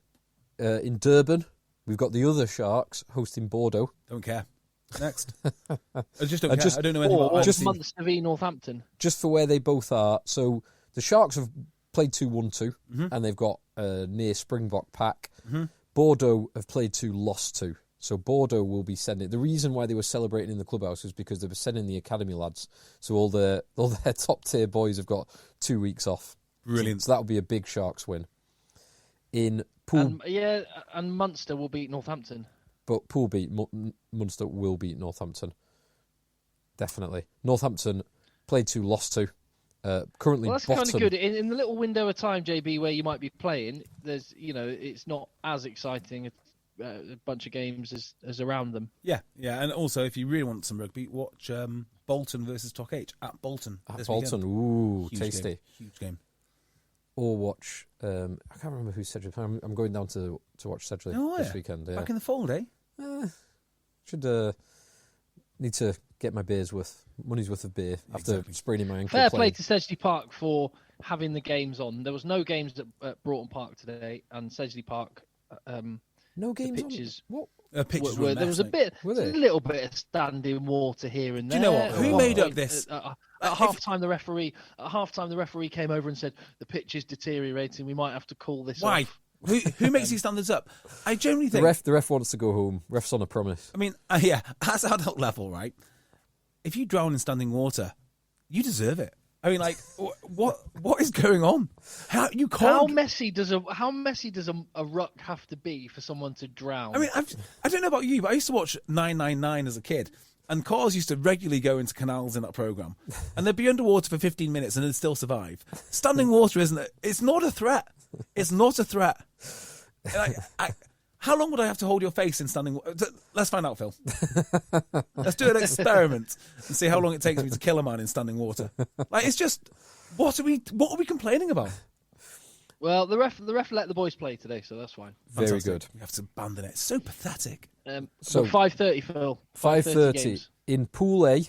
in Durban, we've got the other Sharks hosting Bordeaux. Don't care. Next. I just don't care. I don't know anything about Munster v Northampton. Just for where they both are. So the Sharks have played 2-1-2, and they've got a near Springbok pack. Bordeaux have played 2, lost 2. So Bordeaux will be sending... The reason why they were celebrating in the clubhouse was because they were sending the academy lads. So all their top-tier boys have got 2 weeks off. Brilliant. So that'll be a big Sharks win. In Pool... And Munster will beat Northampton. But Pool beat... Munster will beat Northampton. Definitely. Northampton played 2, lost 2. Currently that's bottom. kind of good. In the little window of time, JB, where you might be playing, there's it's not as exciting a bunch of games as around them. Yeah, and also if you really want some rugby, watch Bolton versus Stock H at Bolton. At this Bolton, weekend. ooh, Huge tasty. Game. Huge game. Or watch. I can't remember who's Sedgley. I'm going down to watch Sedgley this weekend. Yeah. Back in the fold, eh? Should need to get my money's worth of beer after spraining my ankle. Fair playing. play to Sedgley Park for having the games on. There was no games at Broughton Park today, and Sedgley Park. No games pitches, on. What? Pitches were there was a little bit of standing water here and there. Do you know what? Who made up this? At half time, the referee came over and said the pitch is deteriorating. We might have to call this. Why? Off. Who makes these standards up? I generally think The ref wants to go home. Ref's on a promise. I mean, at adult level, right? If you drown in standing water, you deserve it. I mean, like, what is going on? How messy does a ruck have to be for someone to drown? I mean, I don't know about you, but I used to watch 999 as a kid, and cars used to regularly go into canals in that program, and they'd be underwater for 15 minutes and they'd still survive. Standing water it's not a threat. It's not a threat. How long would I have to hold your face in standing water? Let's find out, Phil. Let's do an experiment and see how long it takes me to kill a man in standing water. Like, it's just, what are we complaining about? Well, the ref let the boys play today, so that's fine. Very Fantastic. good. We have to abandon it. It's so pathetic. So 5:30, Phil. 5:30 in Pool A.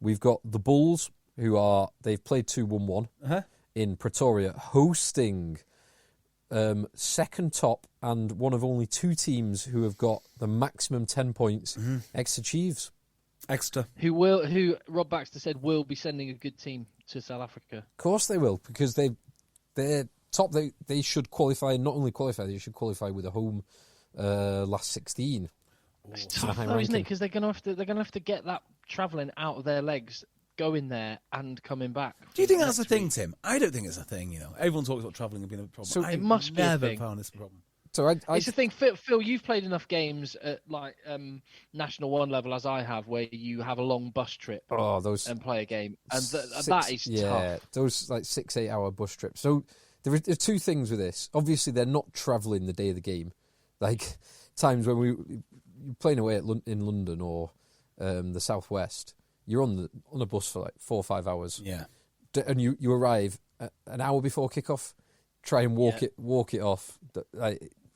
We've got the Bulls, they've played 2-1-1 in Pretoria, hosting second top and one of only 2 teams who have got the maximum 10 points. Exeter Chiefs. Exeter. Who Rob Baxter said will be sending a good team to South Africa. Of course they will, because they're top. They should qualify. Not only qualify, they should qualify with a home last 16. It's tough though, isn't it? Because they're gonna have to get that travelling out of their legs, going there and coming back. Do you think that's a thing, Tim? I don't think it's a thing. Everyone talks about travelling being a problem. So it must be a never thing. found this a problem. So it's the thing, Phil. You've played enough games at National 1 level as I have, where you have a long bus trip and play a game, and that is tough. Those like 6-8 hour bus trips. So there are 2 things with this. Obviously, they're not travelling the day of the game. Like times when you're playing away in London or the southwest, you're on a bus for like 4 or 5 hours. Yeah, and you arrive an hour before kickoff. Try and walk it off.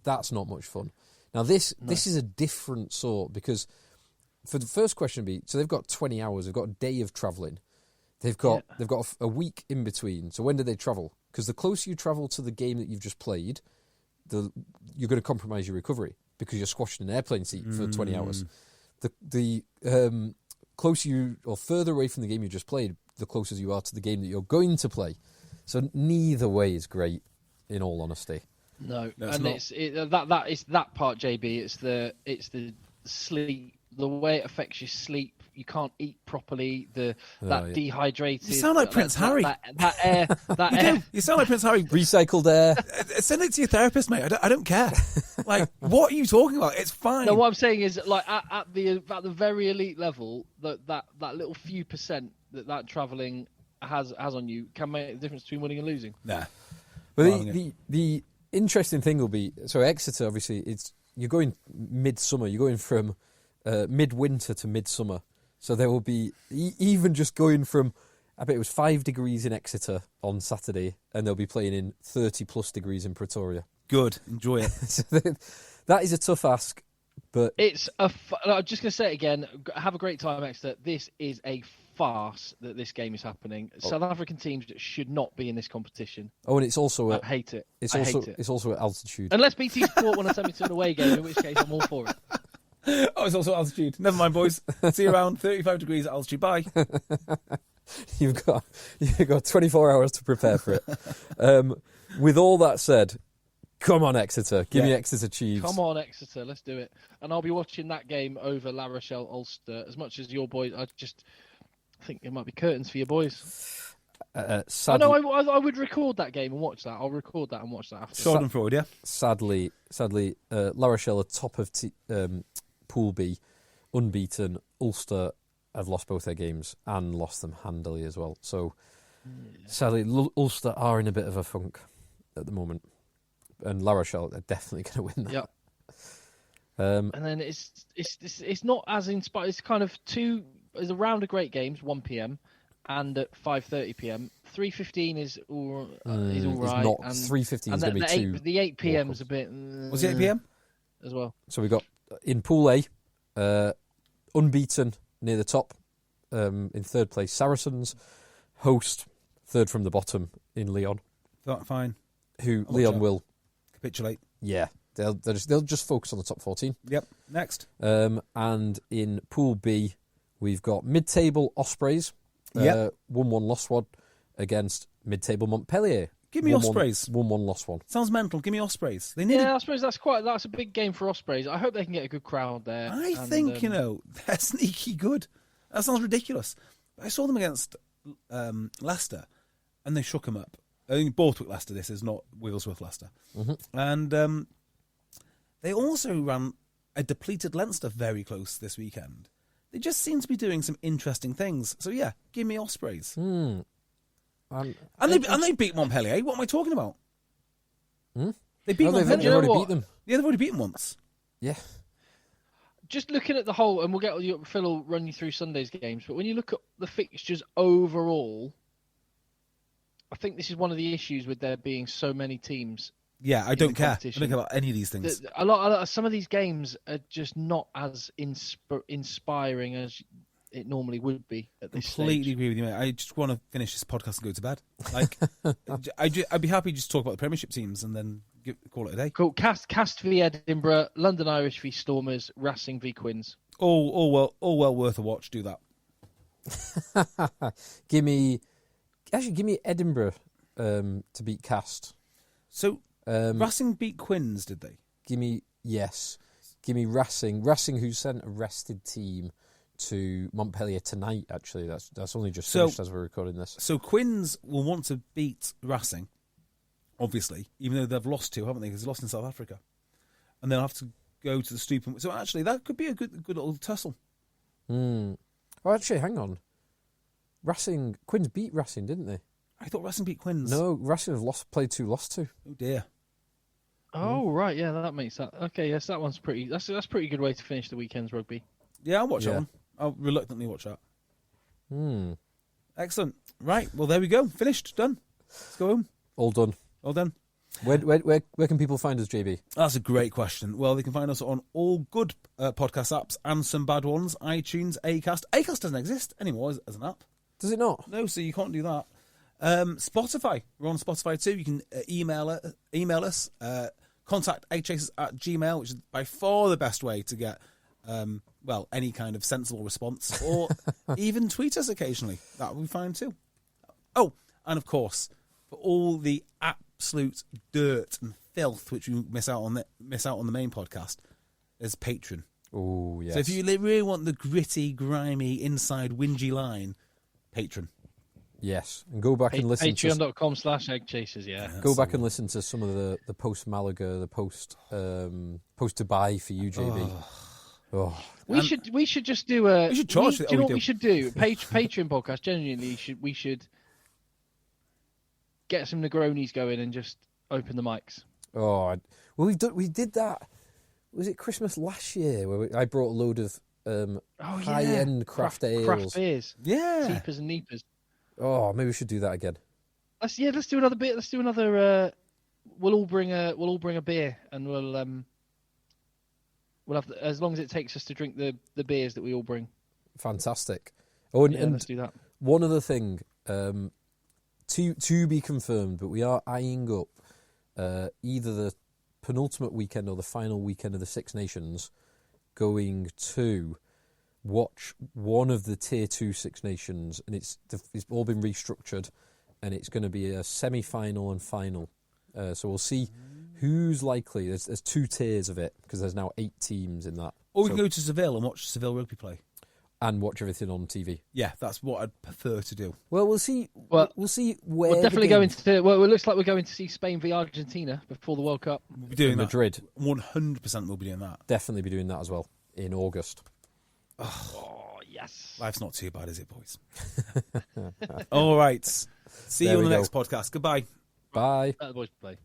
That's not much fun. Now this is a different sort, because for the first question would be, so they've got 20 hours. They've got a day of travelling. They've got a week in between. So when do they travel? Because the closer you travel to the game that you've just played, you're going to compromise your recovery, because you're squashed in an airplane seat for 20 hours. The closer you, or further away from the game you just played, the closer you are to the game that you're going to play. So neither way is great, in all honesty. No, it's and not. that is that part, JB. It's the sleep, the way it affects your sleep. You can't eat properly. Dehydrated. You sound like Prince Harry. That air. You sound like Prince Harry. Recycled air. Send it to your therapist, mate. I don't care. Like, what are you talking about? It's fine. No, what I'm saying is, like, at the very elite level, that little few percent that travelling has on you can make the difference between winning and losing. Nah. But the interesting thing will be, so Exeter, obviously, you're going midsummer. You're going from midwinter to midsummer. So there will be, even just going from, I bet it was 5 degrees in Exeter on Saturday, and they'll be playing in 30 plus degrees in Pretoria. Good. Enjoy it. So that is a tough ask, but I'm just going to say it again. Have a great time, Exeter. This is a farce that this game is happening. South African teams should not be in this competition. Oh, and it's also I hate it. It's also at altitude. Unless BT Sport want to send me to an away game, in which case I'm all for it. Oh, it's also altitude. Never mind, boys. See you around 35 degrees at altitude. Bye. You've got 24 hours to prepare for it. With all that said, come on, Exeter. Give me Exeter Chiefs. Come on, Exeter. Let's do it. And I'll be watching that game over La Rochelle Ulster. As much as your boys, I think it might be curtains for your boys. Sadly, I would record that game and watch that. I'll record that and watch that after. Schadenfreude, yeah. Sadly, La Rochelle are top of Pool B, unbeaten. Ulster have lost both their games and lost them handily as well. So, sadly, Ulster are in a bit of a funk at the moment. And La Rochelle are definitely going to win that. Yeah. And then it's not as inspiring. It's kind of there's a round of great games, 1 p.m. and at 5:30 p.m. 3:15 is all right. It's not 3:15 is going to be too. The 8 p.m. is a bit. Was it 8 p.m. as well? So we got in Pool A, unbeaten near the top, in third place. Saracens host third from the bottom in Lyon. Fine. Who Lyon will capitulate. Yeah, they'll just focus on the top 14. Yep. Next. And in Pool B, we've got mid-table Ospreys. 1-1 lost one against mid-table Montpellier. Give me Ospreys. 1-1 lost one. Sounds mental. Give me Ospreys. I suppose that's a big game for Ospreys. I hope they can get a good crowd there. I think they're sneaky good. That sounds ridiculous. I saw them against Leicester, and they shook them up. I think Borthwick Leicester. This is not Wigglesworth Leicester. Mm-hmm. And they also ran a depleted Leinster very close this weekend. They just seem to be doing some interesting things. So yeah, give me Ospreys. And they beat Montpellier. What am I talking about? They beat Montpellier. They've already beat them. Yeah, they've already beaten once. Yeah. Just looking at the whole, and Phil will run you through Sunday's games, but when you look at the fixtures overall, I think this is one of the issues with there being so many teams. Yeah, I don't care. I don't care about any of these things. Some of these games are just not as inspiring as it normally would be at this stage. Completely agree with you, mate. I just want to finish this podcast and go to bed. Like, I'd be happy just to talk about the Premiership teams and then call it a day. Cool. Cast v Edinburgh, London Irish v Stormers, Racing v Quins. All well worth a watch. Do that. Give me Edinburgh to beat Cast. So Racing beat Quins, did they? Give me Racing. Racing, who sent a rested team to Montpellier tonight. Actually, that's only just finished as we're recording this. So Quins will want to beat Racing, obviously, even though they've lost two, haven't they? Because they lost in South Africa, and they'll have to go to the Stoop. So actually, that could be a good little tussle. Oh, actually, hang on. Quins beat Racing, didn't they? I thought Racing beat Quins. No, Racing have played two, lost two. Oh dear. Oh right, yeah, that makes that. Okay, yes, that one's pretty. That's a pretty good way to finish the weekend's rugby. Yeah, I'll watch that one. I'll reluctantly watch that. Excellent. Right, well there we go. Finished. Done. Let's go home. All done. Where can people find us, JB? That's a great question. Well, they can find us on all good podcast apps and some bad ones. iTunes, Acast. Acast doesn't exist anymore as an app. Does it not? No, so you can't do that. Spotify. We're on Spotify too. You can email us. Contact EggChasers@gmail.com, which is by far the best way to get any kind of sensible response, or even tweet us occasionally. That would be fine too. Oh, and of course, for all the absolute dirt and filth which we miss out on the main podcast, there's Patreon. Oh yes. So if you really want the gritty, grimy, inside, whingy line, Patreon. Yes, and go back and listen Patreon.com/EggChasers, yeah. Go back and listen to some of the post Malaga, the post Dubai for you, JB. We should just do a. We should charge. Do you know what we should do? Patreon podcast. Genuinely, we should get some Negronis going and just open the mics. Oh, well, we did that. Was it Christmas last year where I brought a load of high-end craft ales, craft beers, Teepers and Neepers. Oh, maybe we should do that again. Let's do another bit. Let's do another. We'll all bring a beer, and we'll have as long as it takes us to drink the beers that we all bring. Fantastic. Oh, and let's do that. One other thing, to be confirmed, but we are eyeing up either the penultimate weekend or the final weekend of the Six Nations, going to watch one of the Tier 2 Six Nations, and it's all been restructured, and it's going to be a semi-final and final. So we'll see who's likely. There's 2 tiers of it, because there's now 8 teams in that. Or we can go to Seville and watch Seville rugby play. And watch everything on TV. Yeah, that's what I'd prefer to do. Well, we'll see. We'll see where. We're definitely going to. Well, it looks like we're going to see Spain v Argentina before the World Cup. We'll be doing that. Madrid. 100% we'll be doing that. Definitely be doing that as well in August. Oh, yes. Life's not too bad, is it, boys? All right. See you on the next podcast. Goodbye. Bye. Let the boys play.